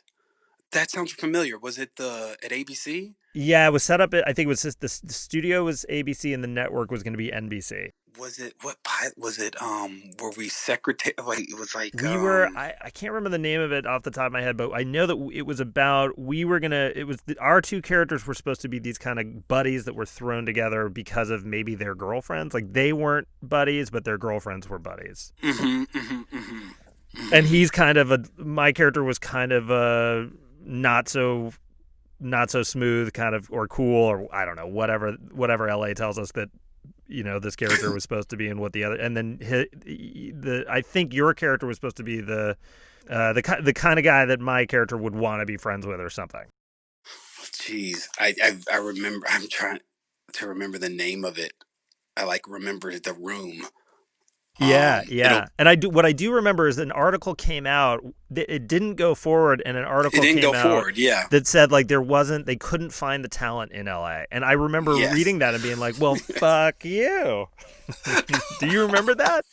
That sounds familiar. Was it at ABC? Yeah, it was set up. I think it was just the studio was ABC and the network was going to be NBC. Was it what pilot was it? Were we secretary? Like it was like we were. I can't remember the name of it off the top of my head, but I know that it was about we were gonna. It was our two characters were supposed to be these kind of buddies that were thrown together because of maybe their girlfriends. Like they weren't buddies, but their girlfriends were buddies. And he's kind of my character was kind of a not so smooth kind of or cool or I don't know whatever LA tells us that this character was supposed to be and what the other and then I think your character was supposed to be the kind of guy that my character would want to be friends with or something. Jeez, I remember. I'm trying to remember the name of it. I remember the room. Yeah. And what I do remember is an article came out. It didn't go forward, and an article came out that said they couldn't find the talent in LA. And I remember reading that and being like, well, fuck you. Do you remember that?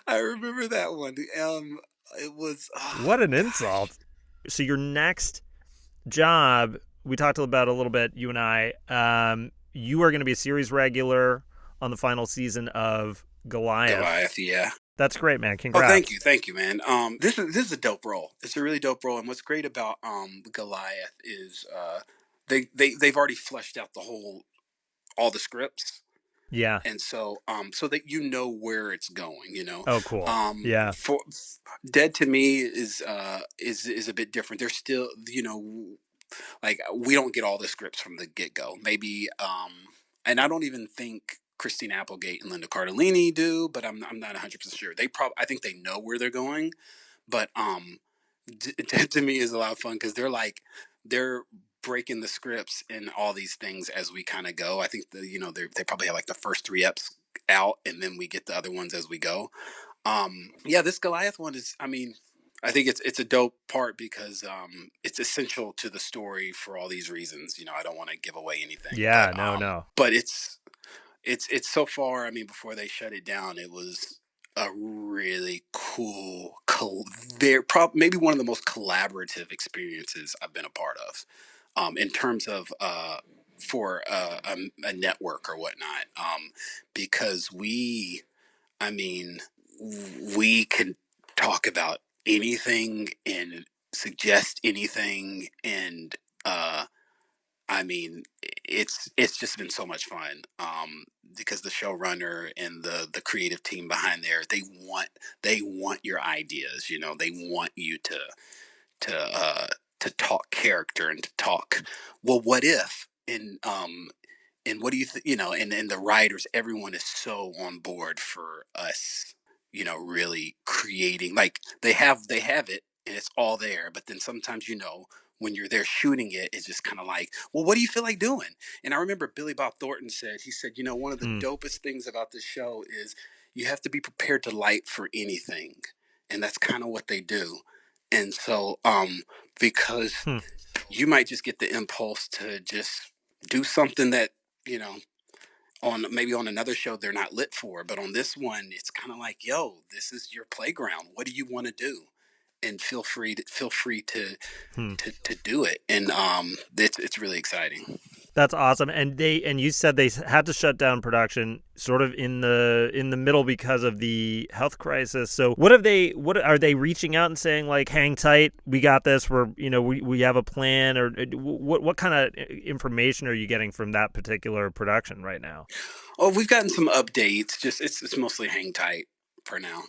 I remember that one. It was what an insult. So your next job, we talked about a little bit, you and I. You are going to be a series regular on the final season of Goliath, yeah. That's great, man. Congrats. Oh, thank you, man. This is a dope role. It's a really dope role, and what's great about Goliath is they've already fleshed out all the scripts. Yeah. And so so that where it's going, Oh, cool. Yeah. For Dead to Me is a bit different. There's still, we don't get all the scripts from the get-go. Maybe and I don't even think Christine Applegate and Linda Cardellini do, but I'm not 100% sure. I think they know where they're going, but Dead to Me is a lot of fun because they're breaking the scripts and all these things as we kind of go. I think they probably have the first 3 eps out, and then we get the other ones as we go. This Goliath one is, I think it's a dope part because it's essential to the story for all these reasons. I don't want to give away anything. Yeah, no. But it's so far. Before they shut it down, it was a really cool, maybe one of the most collaborative experiences I've been a part of, in terms of for a network or whatnot, because we can talk about anything and suggest anything, and it's just been so much fun, because the showrunner and the creative team behind there, they want your ideas. They want you to talk character and to talk, well, what if, and what do you and the writers, everyone is so on board for us, really creating, they have it and it's all there, but then sometimes when you're there shooting it, it's just kind of like, well, what do you feel like doing? And I remember Billy Bob Thornton he said, one of the dopest things about this show is you have to be prepared to light for anything. And that's kind of what they do. And so, because you might just get the impulse to just do something that, you know, on another show they're not lit for, but on this one it's kind of like, yo, this is your playground. What do you want to do? And feel free to do it. And it's really exciting. That's awesome. And you said they had to shut down production sort of in the middle because of the health crisis. So what are they reaching out and saying, like, hang tight, we got this, we have a plan, or what kind of information are you getting from that particular production right now? Oh, we've gotten some updates. Just it's mostly hang tight for now.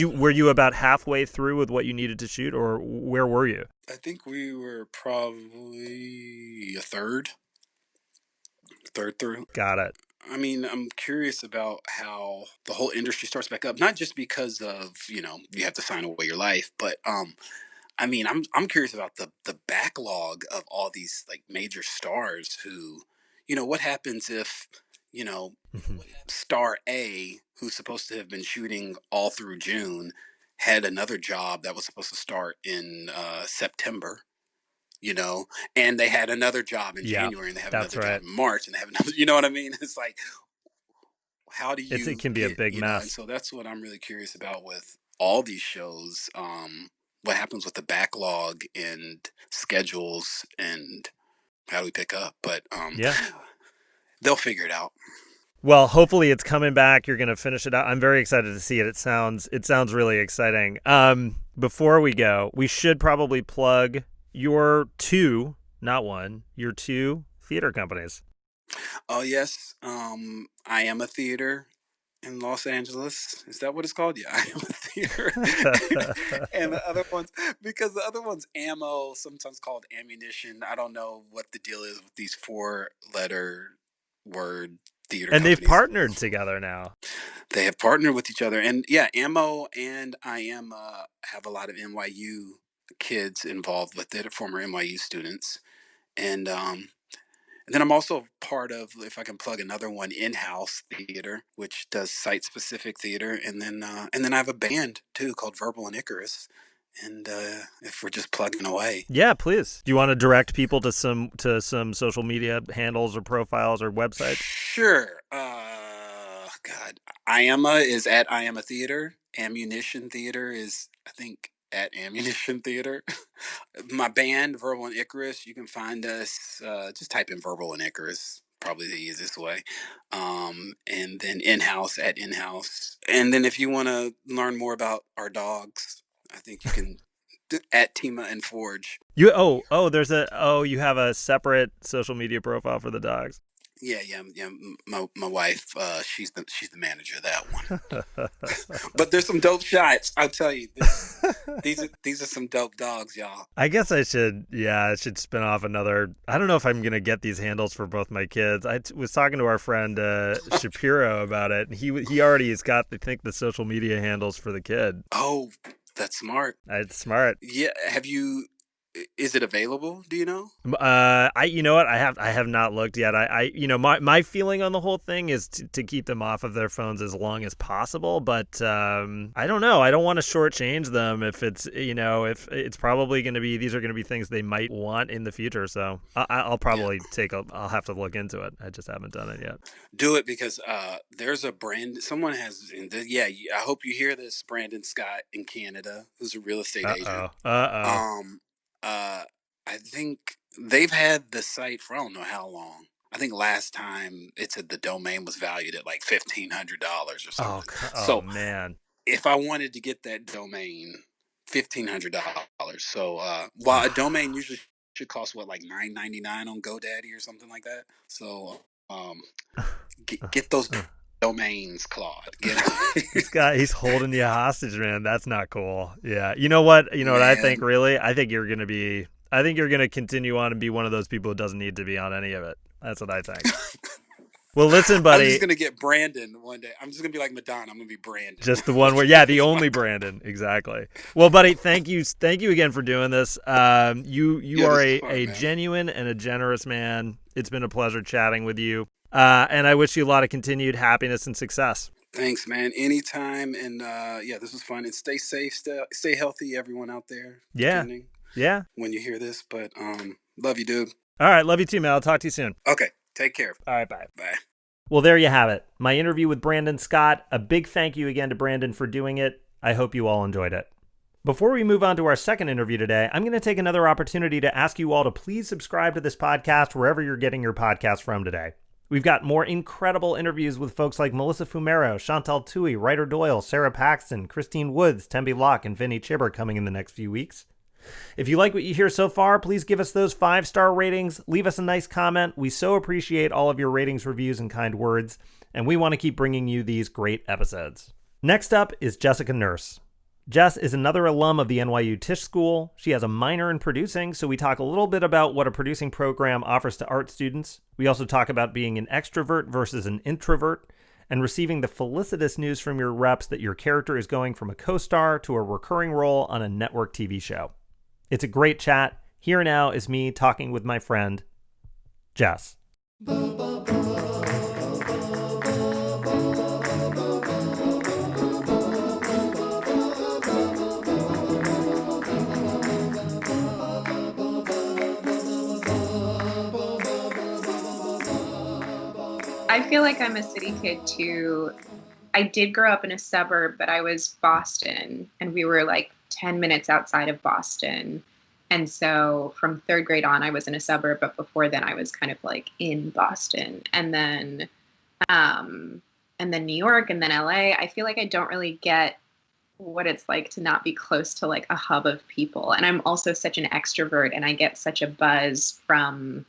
Were you about halfway through with what you needed to shoot, or where were you? I think we were probably a third through. Got it. I mean, I'm curious about how the whole industry starts back up, not just because of, you have to sign away your life, but I mean, I'm curious about the backlog of all these like major stars who, what happens if, you know, star A, who's supposed to have been shooting all through June, had another job that was supposed to start in September, and they had another job in January, and they have another job in March, and they have another, you know what I mean? It's like, how do you it can be a big mess. And so that's what I'm really curious about with all these shows. What happens with the backlog and schedules, and how do we pick up? But they'll figure it out. Well, hopefully it's coming back. You're going to finish it out. I'm very excited to see it. It sounds really exciting. Before we go, we should probably plug your two theater companies. Oh, yes. I Am a Theater in Los Angeles. Is that what it's called? Yeah, I Am a Theater. And the other one's Ammo, sometimes called Ammunition. I don't know what the deal is with these 4-letter word theater and companies. They've partnered together now. They have partnered with each other. And yeah, Ammo and I Am have a lot of NYU kids involved with it, former NYU students. And then I'm also part of, if I can plug another one, In-House Theater, which does site-specific theater. And then I have a band, too, called Verbal and Icarus. And if we're just plugging away. Yeah, please. Do you want to direct people to some social media handles or profiles or websites? Sure. God. IAMA is at IAMA Theater. Ammunition Theater is, I think, at Ammunition Theater. My band, Verbal and Icarus, you can find us, just type in Verbal and Icarus, probably the easiest way. And then In-House at In-House. And then if you want to learn more about our dogs, I think you can at Tima and Forge. You have a separate social media profile for the dogs. Yeah. My wife, she's the manager of that one. But there's some dope shots. I'll tell you, these are some dope dogs, y'all. I guess I should spin off another. I don't know if I'm gonna get these handles for both my kids. I was talking to our friend Shapiro about it, and he already has got, I think, the social media handles for the kid. Oh, that's smart. It's smart. Yeah. Is it available? Do you know? You know what? I have not looked yet. My feeling on the whole thing is to keep them off of their phones as long as possible. But I don't know. I don't want to shortchange them if it's probably going to be, these are going to be things they might want in the future. So I'll probably I'll have to look into it. I just haven't done it yet. Do it, because there's a brand someone has. I hope you hear this, Brandon Scott in Canada, who's a real estate agent. I think they've had the site for I don't know how long. I think last time it said the domain was valued at like $1,500 or something. Oh man! If I wanted to get that domain, $1,500. So while a domain usually should cost like $9.99 on GoDaddy or something like that. So get those domains, Claude. He's holding you hostage, man. That's not cool. Yeah. You know what? What I think, really? I think you're going to continue on and be one of those people who doesn't need to be on any of it. That's what I think. Well, listen, I'm buddy. just gonna get Brandon one day. I'm just gonna be like Madonna. I'm gonna be Brandon. Just the one where, yeah, the only Brandon, exactly. Well, buddy, thank you again for doing this. You Yeah, are this is fun, a man. genuine and a generous man. It's been a pleasure chatting with you, and I wish you a lot of continued happiness and success. Thanks, man. Anytime, and yeah, this was fun. And stay safe, stay healthy, everyone out there. Yeah, Depending yeah. when you hear this, but love you, dude. All right, love you too, man. I'll talk to you soon. Okay, take care. All right, bye. Bye. Well, there you have it. My interview with Brandon Scott. A big thank you again to Brandon for doing it. I hope you all enjoyed it. Before we move on to our second interview today, I'm going to take another opportunity to ask you all to please subscribe to this podcast wherever you're getting your podcast from today. We've got more incredible interviews with folks like Melissa Fumero, Chantal Tui, Ryder Doyle, Sarah Paxton, Christine Woods, Tembi Locke, and Vinny Chibber coming in the next few weeks. If you like what you hear so far, please give us those 5-star ratings. Leave us a nice comment. We so appreciate all of your ratings, reviews, and kind words, and we want to keep bringing you these great episodes. Next up is Jessica Nurse. Jess is another alum of the NYU Tisch School. She has a minor in producing, so we talk a little bit about what a producing program offers to art students. We also talk about being an extrovert versus an introvert, and receiving the felicitous news from your reps that your character is going from a co-star to a recurring role on a network TV show. It's a great chat. Here now is me talking with my friend, Jess. I feel like I'm a city kid too. I did grow up in a suburb, but I was Boston, and we were like 10 minutes outside of Boston. And so from third grade on, I was in a suburb, but before then I was kind of like in Boston. And then New York, and then LA. I feel like I don't really get what it's like to not be close to like a hub of people. And I'm also such an extrovert, and I get such a buzz from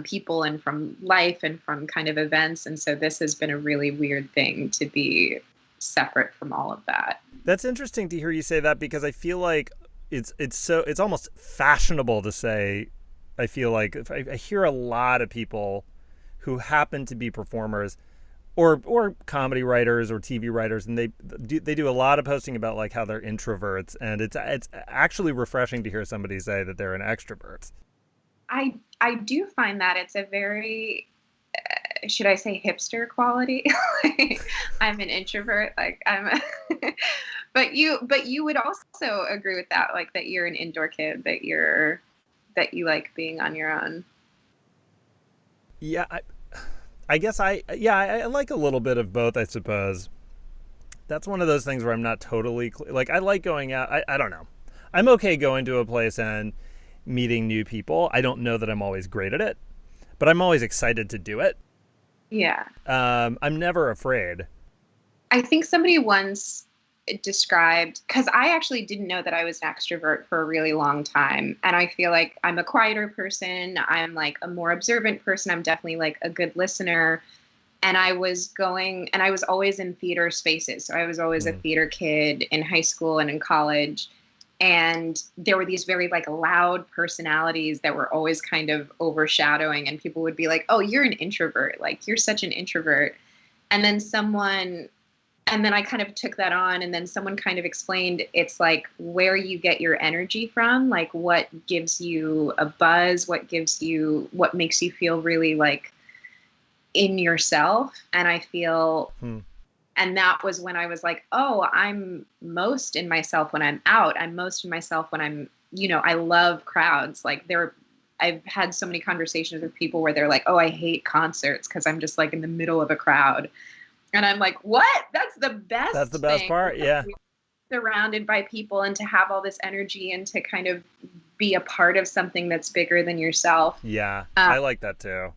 people and from life and from kind of events. And so this has been a really weird thing to be separate from all of that. That's interesting to hear you say that, because I feel like it's almost fashionable to say, I feel like I hear a lot of people who happen to be performers or comedy writers or TV writers, and they do a lot of posting about like how they're introverts, and it's actually refreshing to hear somebody say that they're an extrovert. I do find that it's a very, should I say hipster quality? I'm an introvert, like but you would also agree with that, like that you're an indoor kid, that you like being on your own. Yeah, I guess I like a little bit of both, I suppose. That's one of those things where I'm not totally like, I like going out. I don't know. I'm okay going to a place and meeting new people. I don't know that I'm always great at it, but I'm always excited to do it. Yeah. I'm never afraid. I think somebody once described, because I actually didn't know that I was an extrovert for a really long time. And I feel like I'm a quieter person. I'm like a more observant person. I'm definitely like a good listener. And I was always in theater spaces. So I was always a theater kid in high school and in college. And there were these very like loud personalities that were always kind of overshadowing, and people would be like, "Oh, you're an introvert. Like you're such an introvert." And then I kind of took that on, and then someone kind of explained it's like where you get your energy from, like what gives you a buzz, what makes you feel really like in yourself. And I feel and that was when I was like, oh, I'm most in myself when I'm out. I'm most in myself when I'm, I love crowds. Like I've had so many conversations with people where they're like, oh, I hate concerts because I'm just like in the middle of a crowd. And I'm like, what? That's the best. That's the best part. Yeah. Surrounded by people and to have all this energy and to kind of be a part of something that's bigger than yourself. Yeah. I like that too.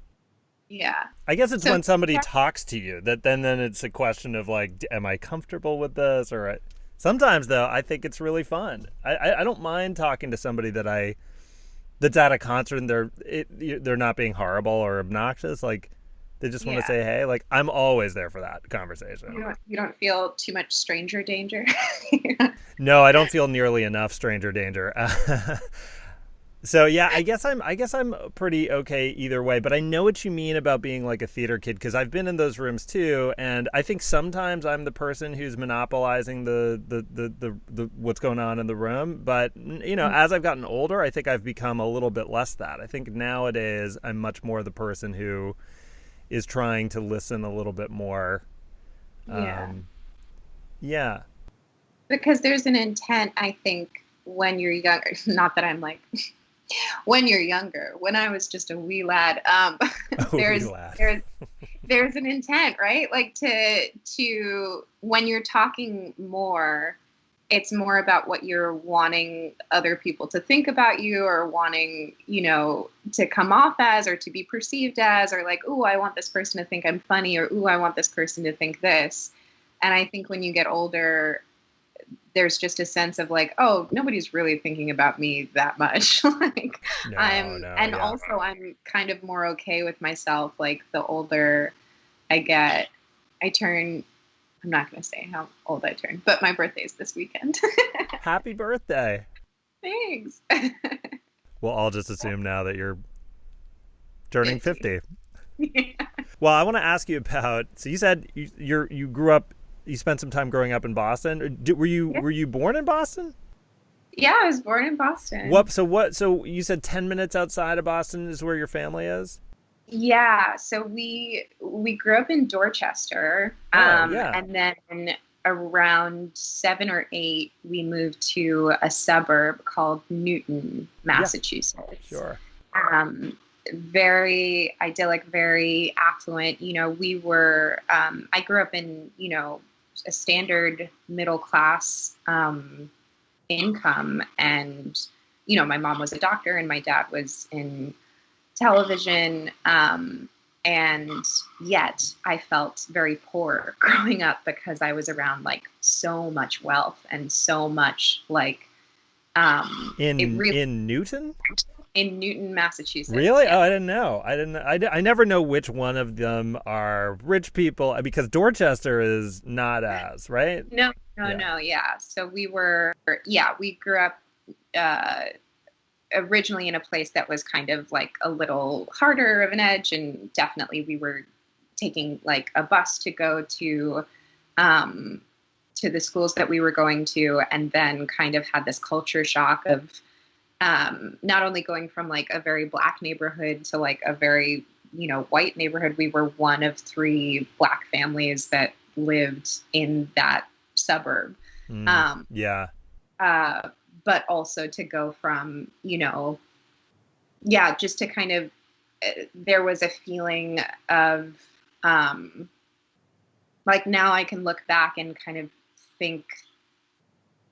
Yeah. I guess it's when somebody talks to you that then it's a question of like, am I comfortable with this? Or sometimes though, I think it's really fun. I don't mind talking to somebody that's at a concert and they're not being horrible or obnoxious. Like they just want to say, hey, like I'm always there for that conversation. You don't feel too much stranger danger? No, I don't feel nearly enough stranger danger. So yeah, I guess I'm pretty okay either way, but I know what you mean about being like a theater kid because I've been in those rooms too, and I think sometimes I'm the person who's monopolizing the what's going on in the room. But as I've gotten older, I think I've become a little bit less that. I think nowadays I'm much more the person who is trying to listen a little bit more. Yeah. Yeah. Because there's an intent, I think, when you're younger. Not that I'm like when you're younger. When I was just a wee lad, Oh, we there's laugh. there's an intent, right? Like to when you're talking more, it's more about what you're wanting other people to think about you or wanting, to come off as or to be perceived as, or like, ooh, I want this person to think I'm funny, or ooh, I want this person to think this. And I think when you get older, there's just a sense of like, oh, nobody's really thinking about me that much. Like No, and yeah. also I'm kind of more okay with myself. Like the older I get, I'm not going to say how old I turn, but my birthday's this weekend. Happy birthday. Thanks. We'll all just assume now that you're turning 50. 50. Well, I want to ask you about. So you said you grew up. You spent some time growing up in Boston. Were you Yeah. were you born in Boston? Yeah, I was born in Boston. What? So what? So you said 10 minutes outside of Boston is where your family is. Yeah, so we grew up in Dorchester, Oh yeah, and then around 7 or 8, we moved to a suburb called Newton, yeah, Massachusetts. sure. Um, Very idyllic, very affluent. I grew up in, a standard middle class income, and my mom was a doctor, and my dad was in television. And yet I felt very poor growing up because I was around like so much wealth and so much like it In really in Newton? in Newton, Massachusetts. Really? Yeah. Oh, I didn't know. I didn't. I never know which one of them are rich people because Dorchester is not as right. No, no, Yeah. no. Yeah. So we grew up uh, originally in a place that was kind of like a little harder of an edge. And definitely we were taking like a bus to go um, to the schools that we were going to, and then kind of had this culture shock of not only going from like a very black neighborhood to like a very, white neighborhood. We were one of 3 black families that lived in that suburb. Yeah. But also to go from, just to kind of, there was a feeling of, like now I can look back and kind of think,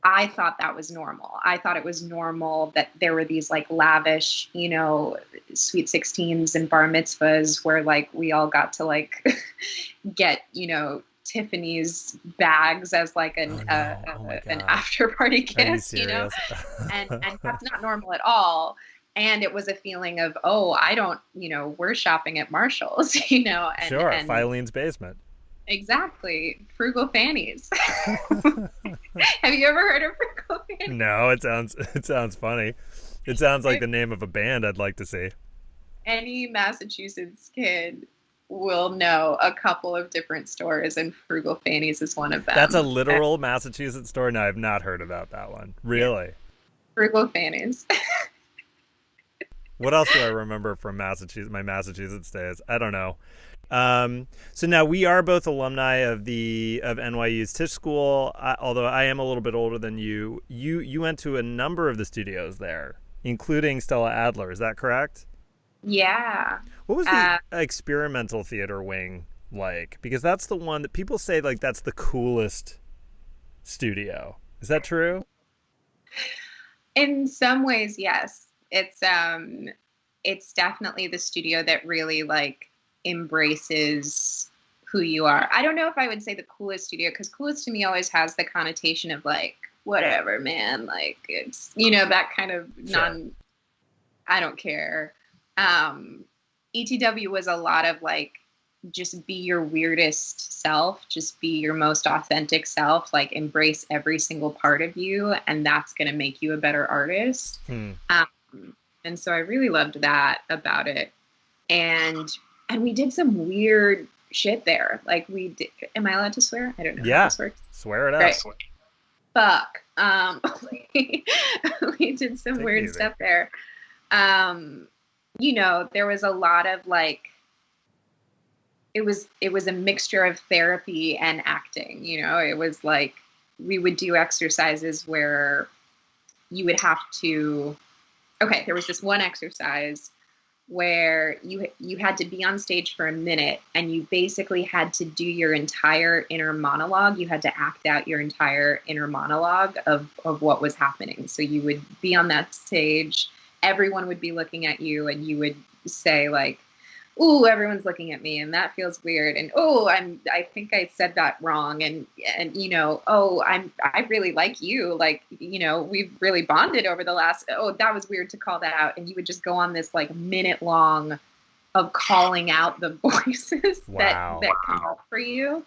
I thought that was normal. I thought it was normal that there were these like lavish, sweet 16s and bar mitzvahs where like we all got to like get, Tiffany's bags as like Oh no. Oh my an God. after party Are you gift, serious? and that's not normal at all. And it was a feeling of, oh, I don't, we're shopping at Marshall's, Sure. and Filene's basement. exactly, frugal fannies. Have you ever heard of frugal fannies? No, it sounds funny. It sounds like the name of a band I'd like to see. Any Massachusetts kid will know a couple of different stores, and frugal fannies is one of them. That's a And literal Massachusetts store. No, I've not heard about that one. Really? frugal fannies. What else do I remember from Massachusetts? My Massachusetts days. I don't know. So now we are both alumni of NYU's Tisch School. Although I am a little bit older than you. You went to a number of the studios there, including Stella Adler. Is that correct? Yeah. What was the experimental theater wing like? Because that's the one that people say like that's the coolest studio. Is that true? In some ways, yes. It's definitely the studio that really like embraces who you are. I don't know if I would say the coolest studio, because coolest to me always has the connotation of like whatever, man, like it's that kind of Sure. I don't care. ETW was a lot of like just be your weirdest self, just be your most authentic self, like embrace every single part of you, and that's going to make you a better artist. Hmm. Um, And so I really loved that about it. And we did some weird shit there. Like we did, am I allowed to swear? I don't know how this works. Swear it up. Right. Fuck. We did some weird stuff there. You know, there was a lot of like, it was a mixture of therapy and acting. You know, it was like we would do exercises where you would have to, there was this one exercise where you had to be on stage for a minute, and you basically had to do your entire inner monologue. You had to act out your entire inner monologue of what was happening. So you would be on that stage, everyone would be looking at you, and you would say like, "Ooh, everyone's looking at me, and that feels weird." And I think I said that wrong. And you know, I really like you. Like, you know, we've really bonded over the last. Oh, that was weird to call that out. And you would just go on this like minute long of calling out the voices that come up for you.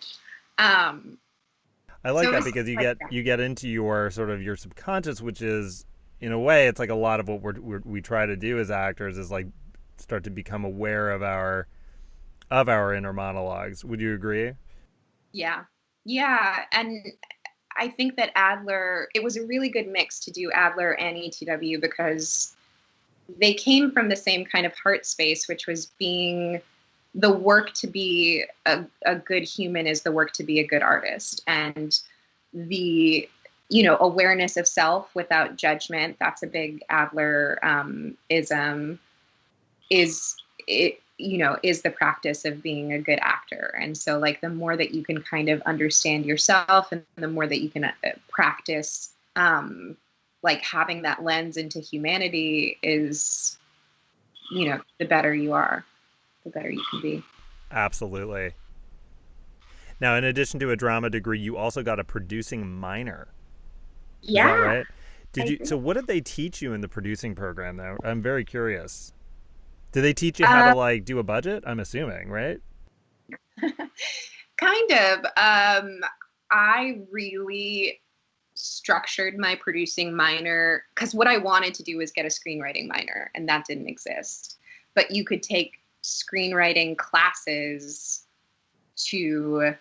I like that because you get into your sort of your subconscious, which is in a way it's like a lot of what we try to do as actors is like start to become aware of our inner monologues. Would you agree? Yeah. And I think that Adler, it was a really good mix to do Adler and ETW because they came from the same kind of heart space, which was being the work to be a good human is the work to be a good artist. And the, you know, awareness of self without judgment, that's a big Adler ism. Is the practice of being a good actor. And so like the more that you can kind of understand yourself and the more that you can practice like having that lens into humanity is, you know, the better you are, the better you can be. Absolutely. Now, in addition to a drama degree, you also got a producing minor. Yeah. Is that right? So what did they teach you in the producing program though? I'm very curious. Did they teach you how to like do a budget? I'm assuming, right? Kind of. I really structured my producing minor because what I wanted to do was get a screenwriting minor, and that didn't exist. But you could take screenwriting classes to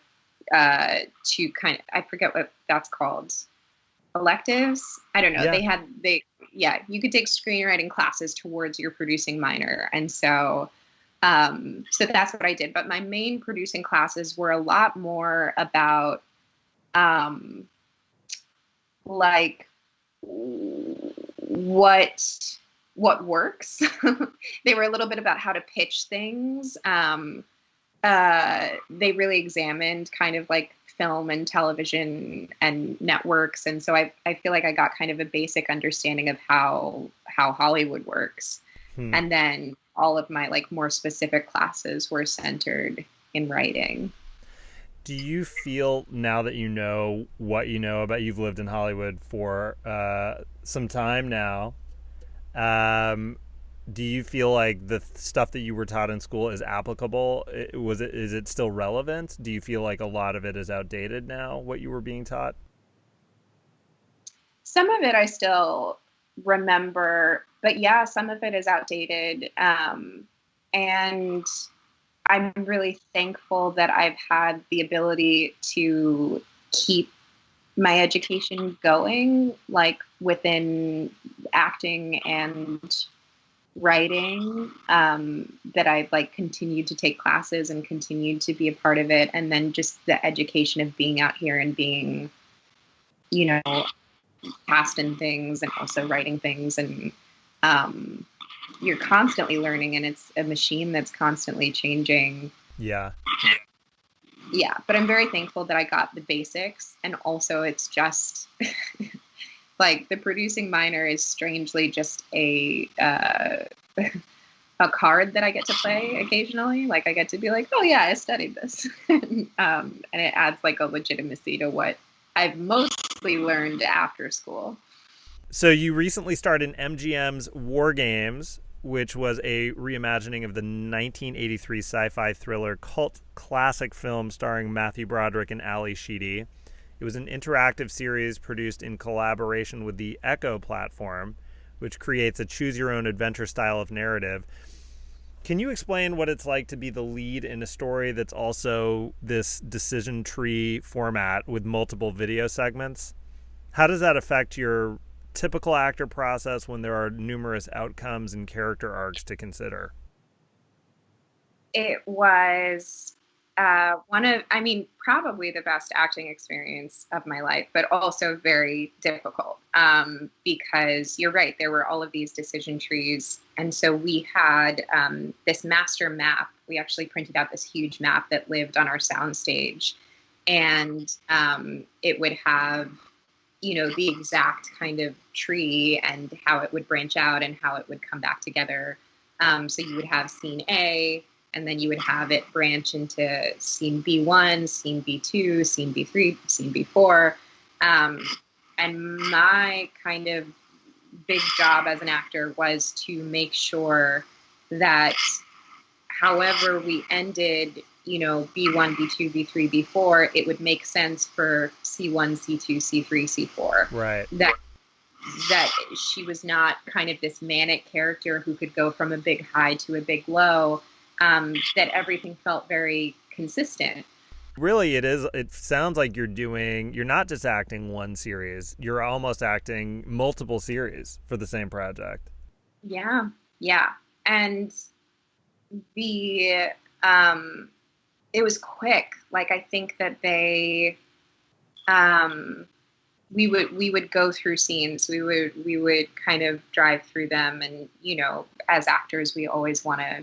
kind of, I forget what that's called. Electives? I don't know. Yeah. You could take screenwriting classes towards your producing minor. And so that's what I did. But my main producing classes were a lot more about like what works. They were a little bit about how to pitch things. They really examined kind of like film and television and networks. And so I feel like I got kind of a basic understanding of how Hollywood works. And then all of my like more specific classes were centered in writing. Do you feel now that you know what you know about, you've lived in Hollywood for some time now, do you feel like the stuff that you were taught in school is applicable? Is it still relevant? Do you feel like a lot of it is outdated now, what you were being taught? Some of it I still remember, but yeah, some of it is outdated. And I'm really thankful that I've had the ability to keep my education going, like within acting and writing, that I've like continued to take classes and continued to be a part of it. And then just the education of being out here and being, you know, cast in things and also writing things. And you're constantly learning, and it's a machine that's constantly changing. Yeah. But I'm very thankful that I got the basics. And also it's just like the producing minor is strangely just a card that I get to play occasionally. Like I get to be like, oh yeah, I studied this. And it adds like a legitimacy to what I've mostly learned after school. So you recently starred in MGM's War Games, which was a reimagining of the 1983 sci-fi thriller cult classic film starring Matthew Broderick and Ali Sheedy. It was an interactive series produced in collaboration with the Echo platform, which creates a choose your own adventure style of narrative. Can you explain what it's like to be the lead in a story that's also this decision tree format with multiple video segments? How does that affect your typical actor process when there are numerous outcomes and character arcs to consider? It was probably the best acting experience of my life, but also very difficult because you're right, there were all of these decision trees. And so we had this master map. We actually printed out this huge map that lived on our soundstage. And it would have, the exact kind of tree and how it would branch out and how it would come back together. So you would have scene A, and then you would have it branch into scene B1, scene B2, scene B3, scene B4. And my kind of big job as an actor was to make sure that however we ended, B1, B2, B3, B4, it would make sense for C1, C2, C3, C4. Right. That she was not kind of this manic character who could go from a big high to a big low. That everything felt very consistent. Really, it sounds like you're not just acting one series, you're almost acting multiple series for the same project. Yeah. And it was quick. Like, I think that we would go through scenes. We would kind of drive through them, and as actors, we always want to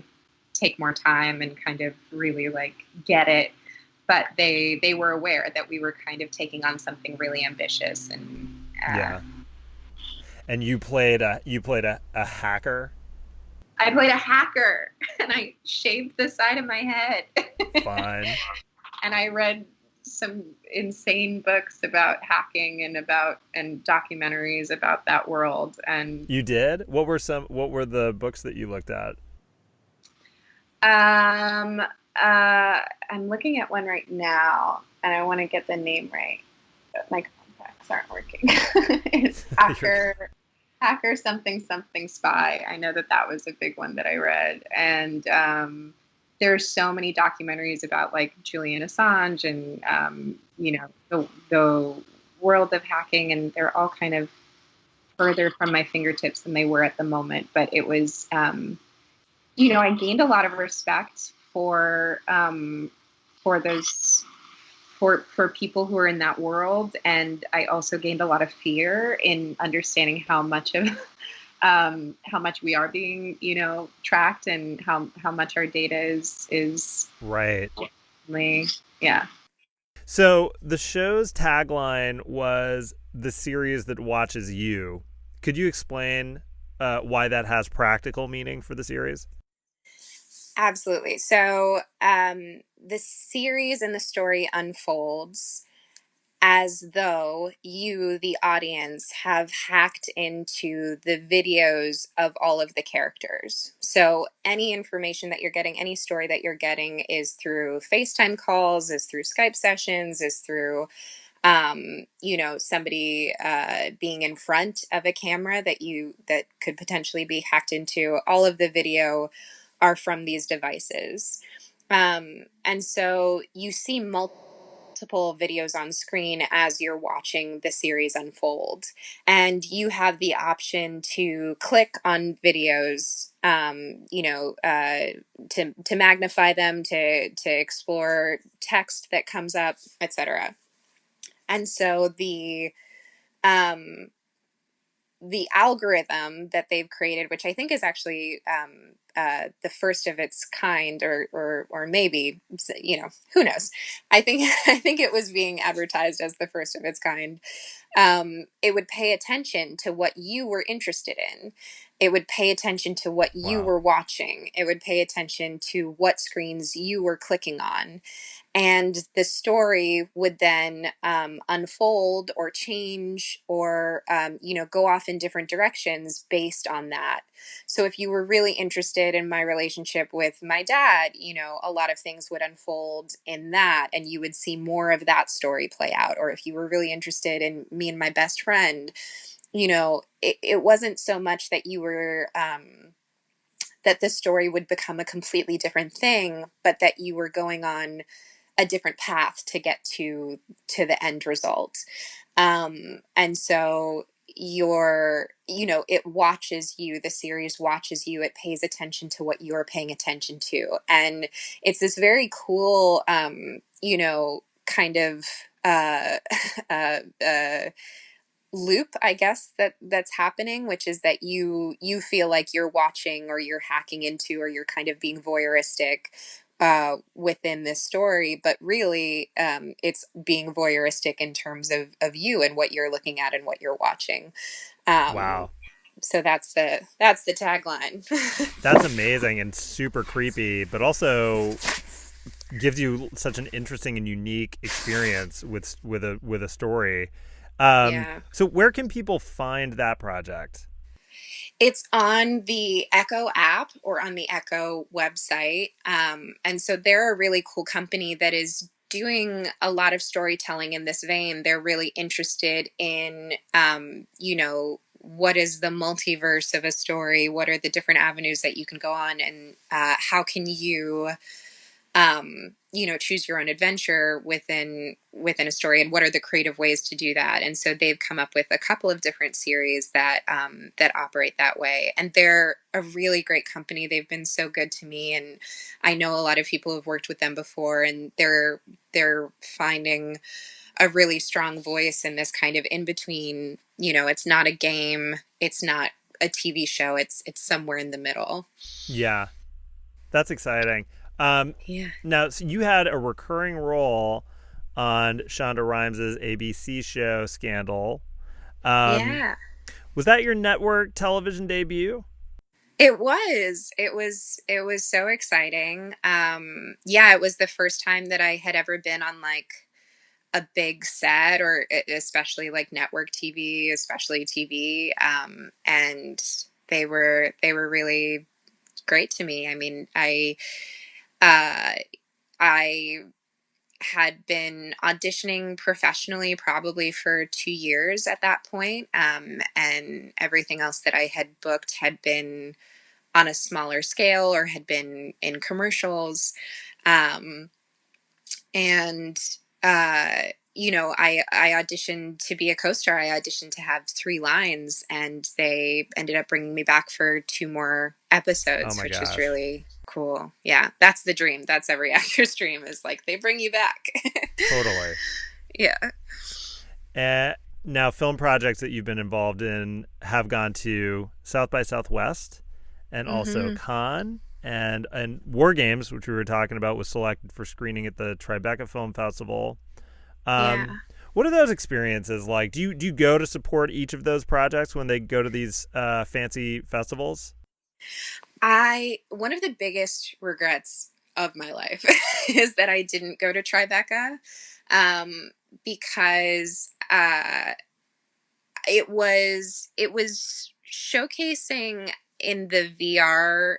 take more time and kind of really get it. But they were aware that we were kind of taking on something really ambitious. And yeah. And you played a hacker. I played a hacker, and I shaved the side of my head. Fine. And I read some insane books about hacking and documentaries about that world. And you did? What were the books that you looked at? I'm looking at one right now, and I want to get the name right, but my contacts aren't working. It's Hacker something spy. I know that was a big one that I read. And there's so many documentaries about Julian Assange and the world of hacking, and they're all kind of further from my fingertips than they were at the moment. But it was I gained a lot of respect for people who are in that world, and I also gained a lot of fear in understanding how much we are being tracked, and how much our data is right. Yeah. So the show's tagline was "the series that watches you." Could you explain why that has practical meaning for the series? Absolutely. So the series and the story unfolds as though you, the audience, have hacked into the videos of all of the characters. So any information that you're getting, any story that you're getting is through FaceTime calls, is through Skype sessions, is through somebody being in front of a camera that could potentially be hacked into. All of the video are from these devices. And so you see multiple videos on screen as you're watching the series unfold. And you have the option to click on videos, to magnify them, to explore text that comes up, etc. And so the algorithm that they've created, which I think is actually the first of its kind, or maybe, who knows? I think it was being advertised as the first of its kind. It would pay attention to what you were interested in. It would pay attention to what you were watching. It would pay attention to what screens you were clicking on. And the story would then unfold or change or, go off in different directions based on that. So if you were really interested in my relationship with my dad, a lot of things would unfold in that, and you would see more of that story play out. Or if you were really interested in me and my best friend, it wasn't so much that you were, that the story would become a completely different thing, but that you were going on a different path to get to the end result. And so it watches you, the series watches you, it pays attention to what you're paying attention to. And it's this very cool, kind of, uh, uh, uh, loop, I guess, that's happening, which is that you feel like you're watching, or you're hacking into, or you're kind of being voyeuristic within this story, but really, it's being voyeuristic in terms of you and what you're looking at and what you're watching. Um, Wow. so that's the tagline. That's amazing and super creepy, but also gives you such an interesting and unique experience with a story. Yeah. So where can people find that project? It's on the Echo app or on the Echo website. And so they're a really cool company that is doing a lot of storytelling in this vein. They're really interested in, what is the multiverse of a story? What are the different avenues that you can go on? And how can you choose your own adventure within a story, and what are the creative ways to do that? And so they've come up with a couple of different series that operate that way, and they're a really great company. They've been so good to me, and I know a lot of people have worked with them before, and they're finding a really strong voice in this kind of in between. It's not a game, it's not a TV show, it's somewhere in the middle. Yeah, that's exciting. Yeah. Now, so you had a recurring role on Shonda Rhimes' ABC show Scandal. Yeah. Was that your network television debut? It was. It was so exciting. Yeah, it was the first time that I had ever been on like a big set, or especially like network TV, especially TV. And they were really great to me. I mean, uh, I had been auditioning professionally probably for 2 years at that point, and everything else that I had booked had been on a smaller scale or had been in commercials. Um, and I auditioned to be a co-star. I auditioned to have 3 lines, and they ended up bringing me back for 2 more Oh episodes, my which is gosh. really cool. Yeah, that's the dream. That's every actor's dream, is like they bring you back. Totally. Yeah. Uh, Now, film projects that you've been involved in have gone to South by Southwest and also Hmm. Cannes, and War Games, which we were talking about, was selected for screening at the Tribeca Film Festival. Yeah. What are those experiences like? Do you go to support each of those projects when they go to these fancy festivals? I One of the biggest regrets of my life is that I didn't go to Tribeca, um, because it was showcasing in the VR,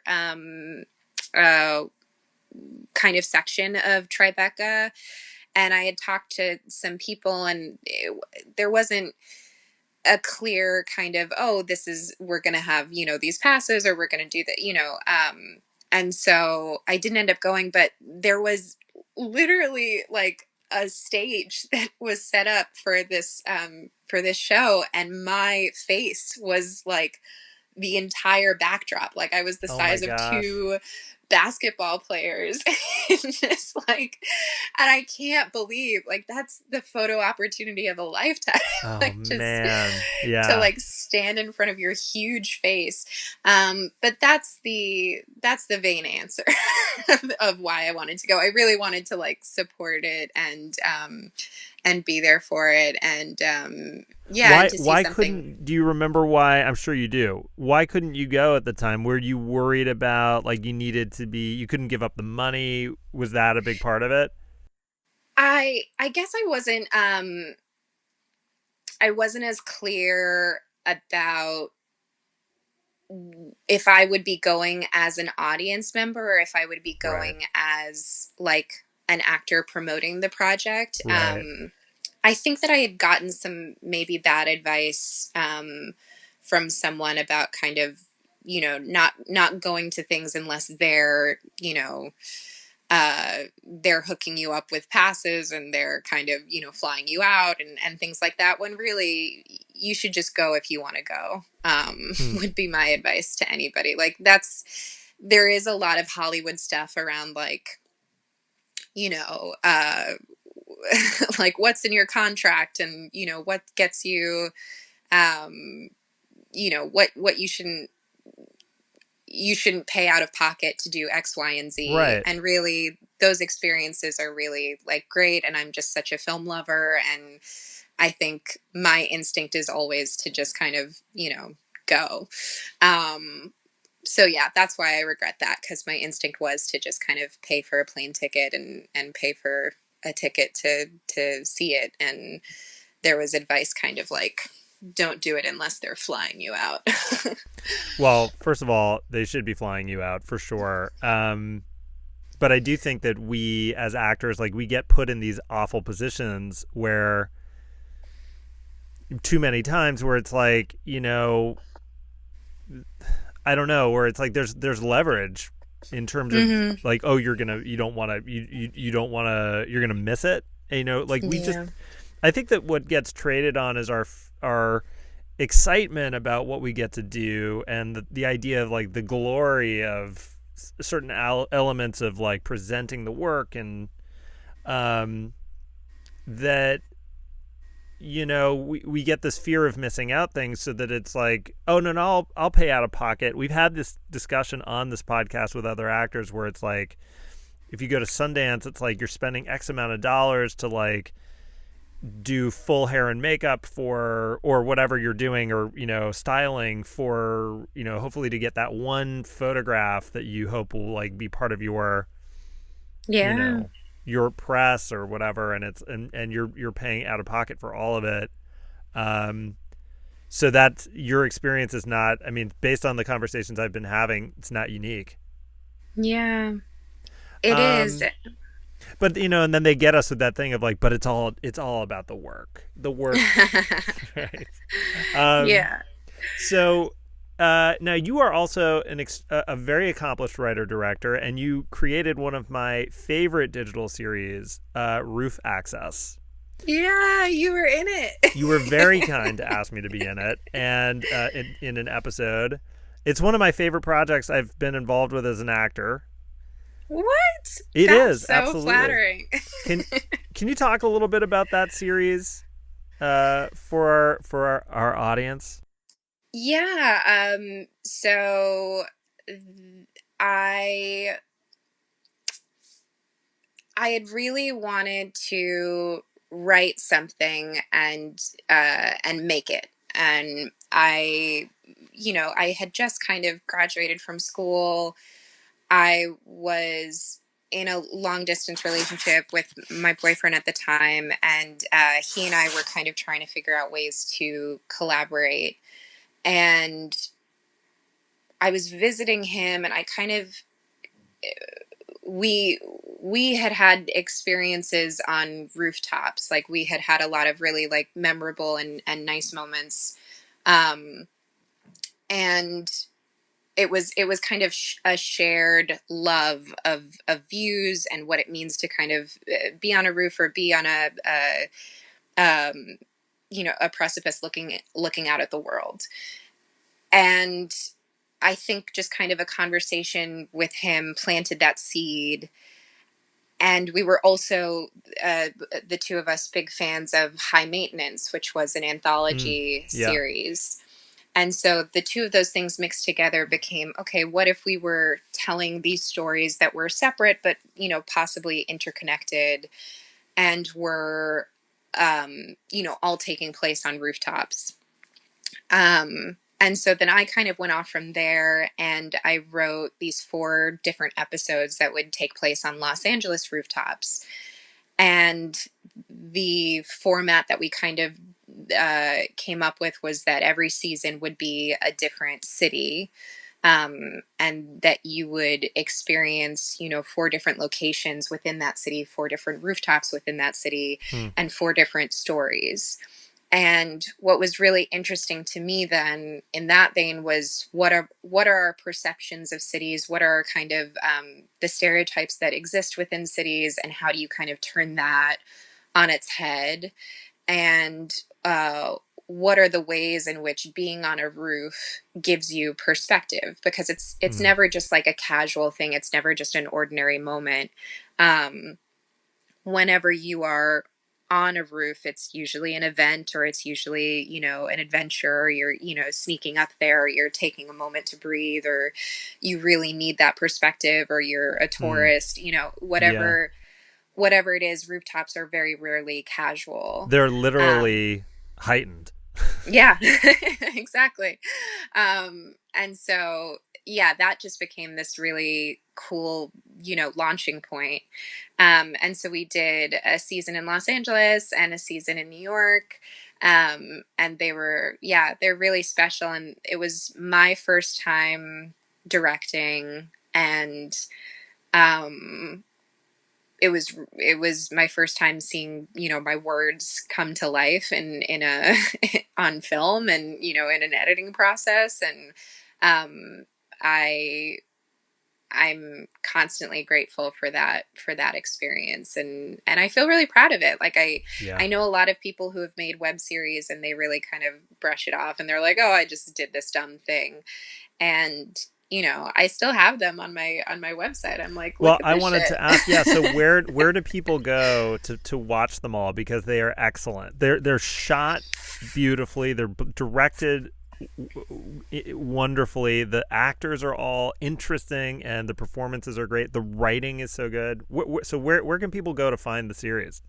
uh, kind of section of Tribeca, and I had talked to some people, and there wasn't a clear kind of, oh, this is, we're going to have, these passes, or we're going to do that, and so I didn't end up going, but there was literally like a stage that was set up for this show, and my face was like the entire backdrop. Like I was the Oh my size of gosh. 2 basketball players. And just like, and I can't believe, like, that's the photo opportunity of a lifetime. Oh Like, just man. to Yeah. like stand in front of your huge face. But that's the vain answer of why I wanted to go. I really wanted to like support it, and be there for it, and yeah, and Why to see why something. couldn't do you remember why? I'm sure you do. Why couldn't you go at the time? Were you worried about like you needed to be you couldn't give up the money? Was that a big part of it? I guess I wasn't as clear about if I would be going as an audience member, or if I would be Right. going as like an actor promoting the project. Right. I think that I had gotten some maybe bad advice from someone about kind of, not going to things unless they're hooking you up with passes and they're kind of, flying you out and things like that, when really you should just go if you want to go, would be my advice to anybody. Like there is a lot of Hollywood stuff around, like, you know, uh, like what's in your contract and, what gets you, um, what you shouldn't pay out of pocket to do X, Y, and Z. Right. And really, those experiences are really like great. And I'm just such a film lover. And I think my instinct is always to just kind of, go. So yeah, that's why I regret that, because my instinct was to just kind of pay for a plane ticket and pay for a ticket to see it. And there was advice kind of like, don't do it unless they're flying you out. Well, first of all, they should be flying you out for sure. But I do think that we as actors, like, we get put in these awful positions where too many times where it's like, I don't know, where it's like there's leverage in terms of like, oh, you're gonna miss it. And, like, we just, I think that what gets traded on is our excitement about what we get to do, and the idea of like the glory of certain elements of like presenting the work, and that we get this fear of missing out things, so that it's like, oh no, I'll pay out of pocket. We've had this discussion on this podcast with other actors where it's like, if you go to Sundance, it's like you're spending X amount of dollars to like do full hair and makeup for, or whatever you're doing, or styling for, hopefully to get that one photograph that you hope will like be part of your your press or whatever, and it's and you're paying out of pocket for all of it. So that your experience is not, I mean, based on the conversations I've been having, it's not unique. Yeah, it is. But and then they get us with that thing of like, but it's all about the work, right? Yeah. So now you are also a very accomplished writer director, and you created one of my favorite digital series, Roof Access. Yeah, you were in it. You were very kind to ask me to be in it, and in an episode. It's one of my favorite projects I've been involved with as an actor. What? It That's is so absolutely flattering. Can you talk a little bit about that series for our audience? Yeah. So I had really wanted to write something and make it. And I had just kind of graduated from school. I was in a long distance relationship with my boyfriend at the time, and he and I were kind of trying to figure out ways to collaborate. And I was visiting him, and I kind of we had experiences on rooftops. Like, we had a lot of really like memorable and nice moments, and it was kind of a shared love of views and what it means to kind of be on a roof or be on um, a precipice looking out at the world. And I think just kind of a conversation with him planted that seed. And we were also, the two of us, big fans of High Maintenance, which was an anthology series. And so the two of those things mixed together became, okay, what if we were telling these stories that were separate, but, possibly interconnected, and were, all taking place on rooftops. And so then I kind of went off from there, and I wrote these 4 different episodes that would take place on Los Angeles rooftops. And the format that we kind of came up with was that every season would be a different city. and that you would experience, 4 different locations within that city, 4 different rooftops within that city, and 4 different stories. And what was really interesting to me then in that vein was what are our perceptions of cities? What are kind of the stereotypes that exist within cities, and how do you kind of turn that on its head? And what are the ways in which being on a roof gives you perspective? Because it's never just like a casual thing. It's never just an ordinary moment. Whenever you are on a roof, it's usually an event, or it's usually, an adventure, or you're, sneaking up there, or you're taking a moment to breathe, or you really need that perspective, or you're a tourist, whatever. Yeah. Whatever it is, rooftops are very rarely casual. They're literally heightened. Yeah, exactly. And so, yeah, that just became this really cool, launching point. And so we did a season in Los Angeles and a season in New York. And they're really special. And it was my first time directing, and it was my first time seeing, my words come to life in a on film, and in an editing process. And I'm constantly grateful for that experience, and I feel really proud of it. Like I know a lot of people who have made web series, and they really kind of brush it off, and they're like, oh, I just did this dumb thing. And I still have them on my website. I'm like, well, I wanted to ask, so where do people go to watch them all? Because they are excellent. They're shot beautifully. They're directed wonderfully. The actors are all interesting, and the performances are great. The writing is so good. So where can people go to find the series?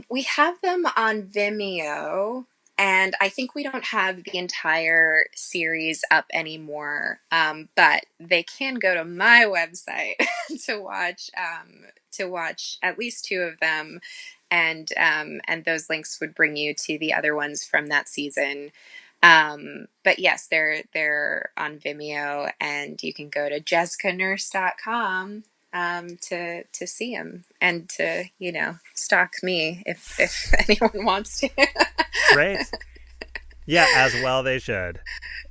We have them on Vimeo. And I think we don't have the entire series up anymore, but they can go to my website to watch at least 2 of them, and those links would bring you to the other ones from that season. But yes, they're on Vimeo, and you can go to jessicannurse.com to see them, and to stalk me if anyone wants to. Great. Yeah, as well they should.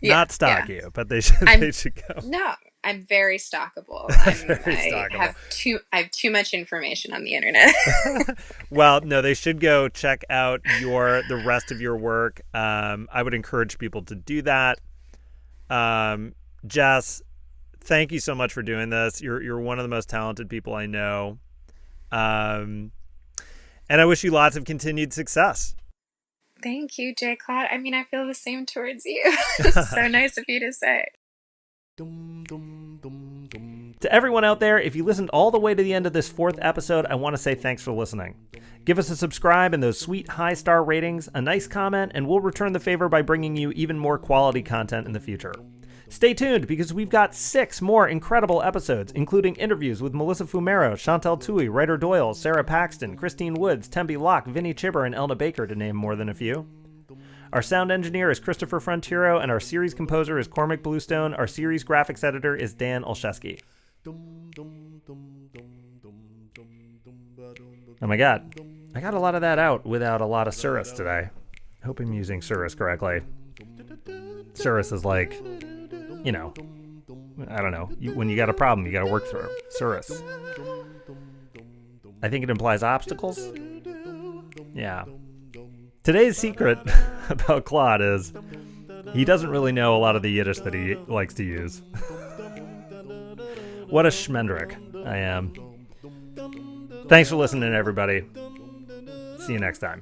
Not stalk you, but they should go. No, I'm very stalkable. I have too much information on the internet. Well, no, they should go check out the rest of your work. I would encourage people to do that. Jess, thank you so much for doing this. You're one of the most talented people I know. And I wish you lots of continued success. Thank you, J. Claude. I mean, I feel the same towards you. It's so nice of you to say. To everyone out there, if you listened all the way to the end of this 4th episode, I want to say thanks for listening. Give us a subscribe and those sweet high-star ratings, a nice comment, and we'll return the favor by bringing you even more quality content in the future. Stay tuned, because we've got 6 more incredible episodes, including interviews with Melissa Fumero, Chantal Tui, Ryder Doyle, Sarah Paxton, Christine Woods, Tembi Locke, Vinnie Chibber, and Elna Baker, to name more than a few. Our sound engineer is Christopher Frontiero, and our series composer is Cormac Bluestone. Our series graphics editor is Dan Olszewski. Oh my god, I got a lot of that out without a lot of Surus today. I hope I'm using Surus correctly. Surus is like, I don't know. When you got a problem, you got to work through Surus. I think it implies obstacles. Yeah. Today's secret about Claude is he doesn't really know a lot of the Yiddish that he likes to use. What a schmendrick I am. Thanks for listening, everybody. See you next time.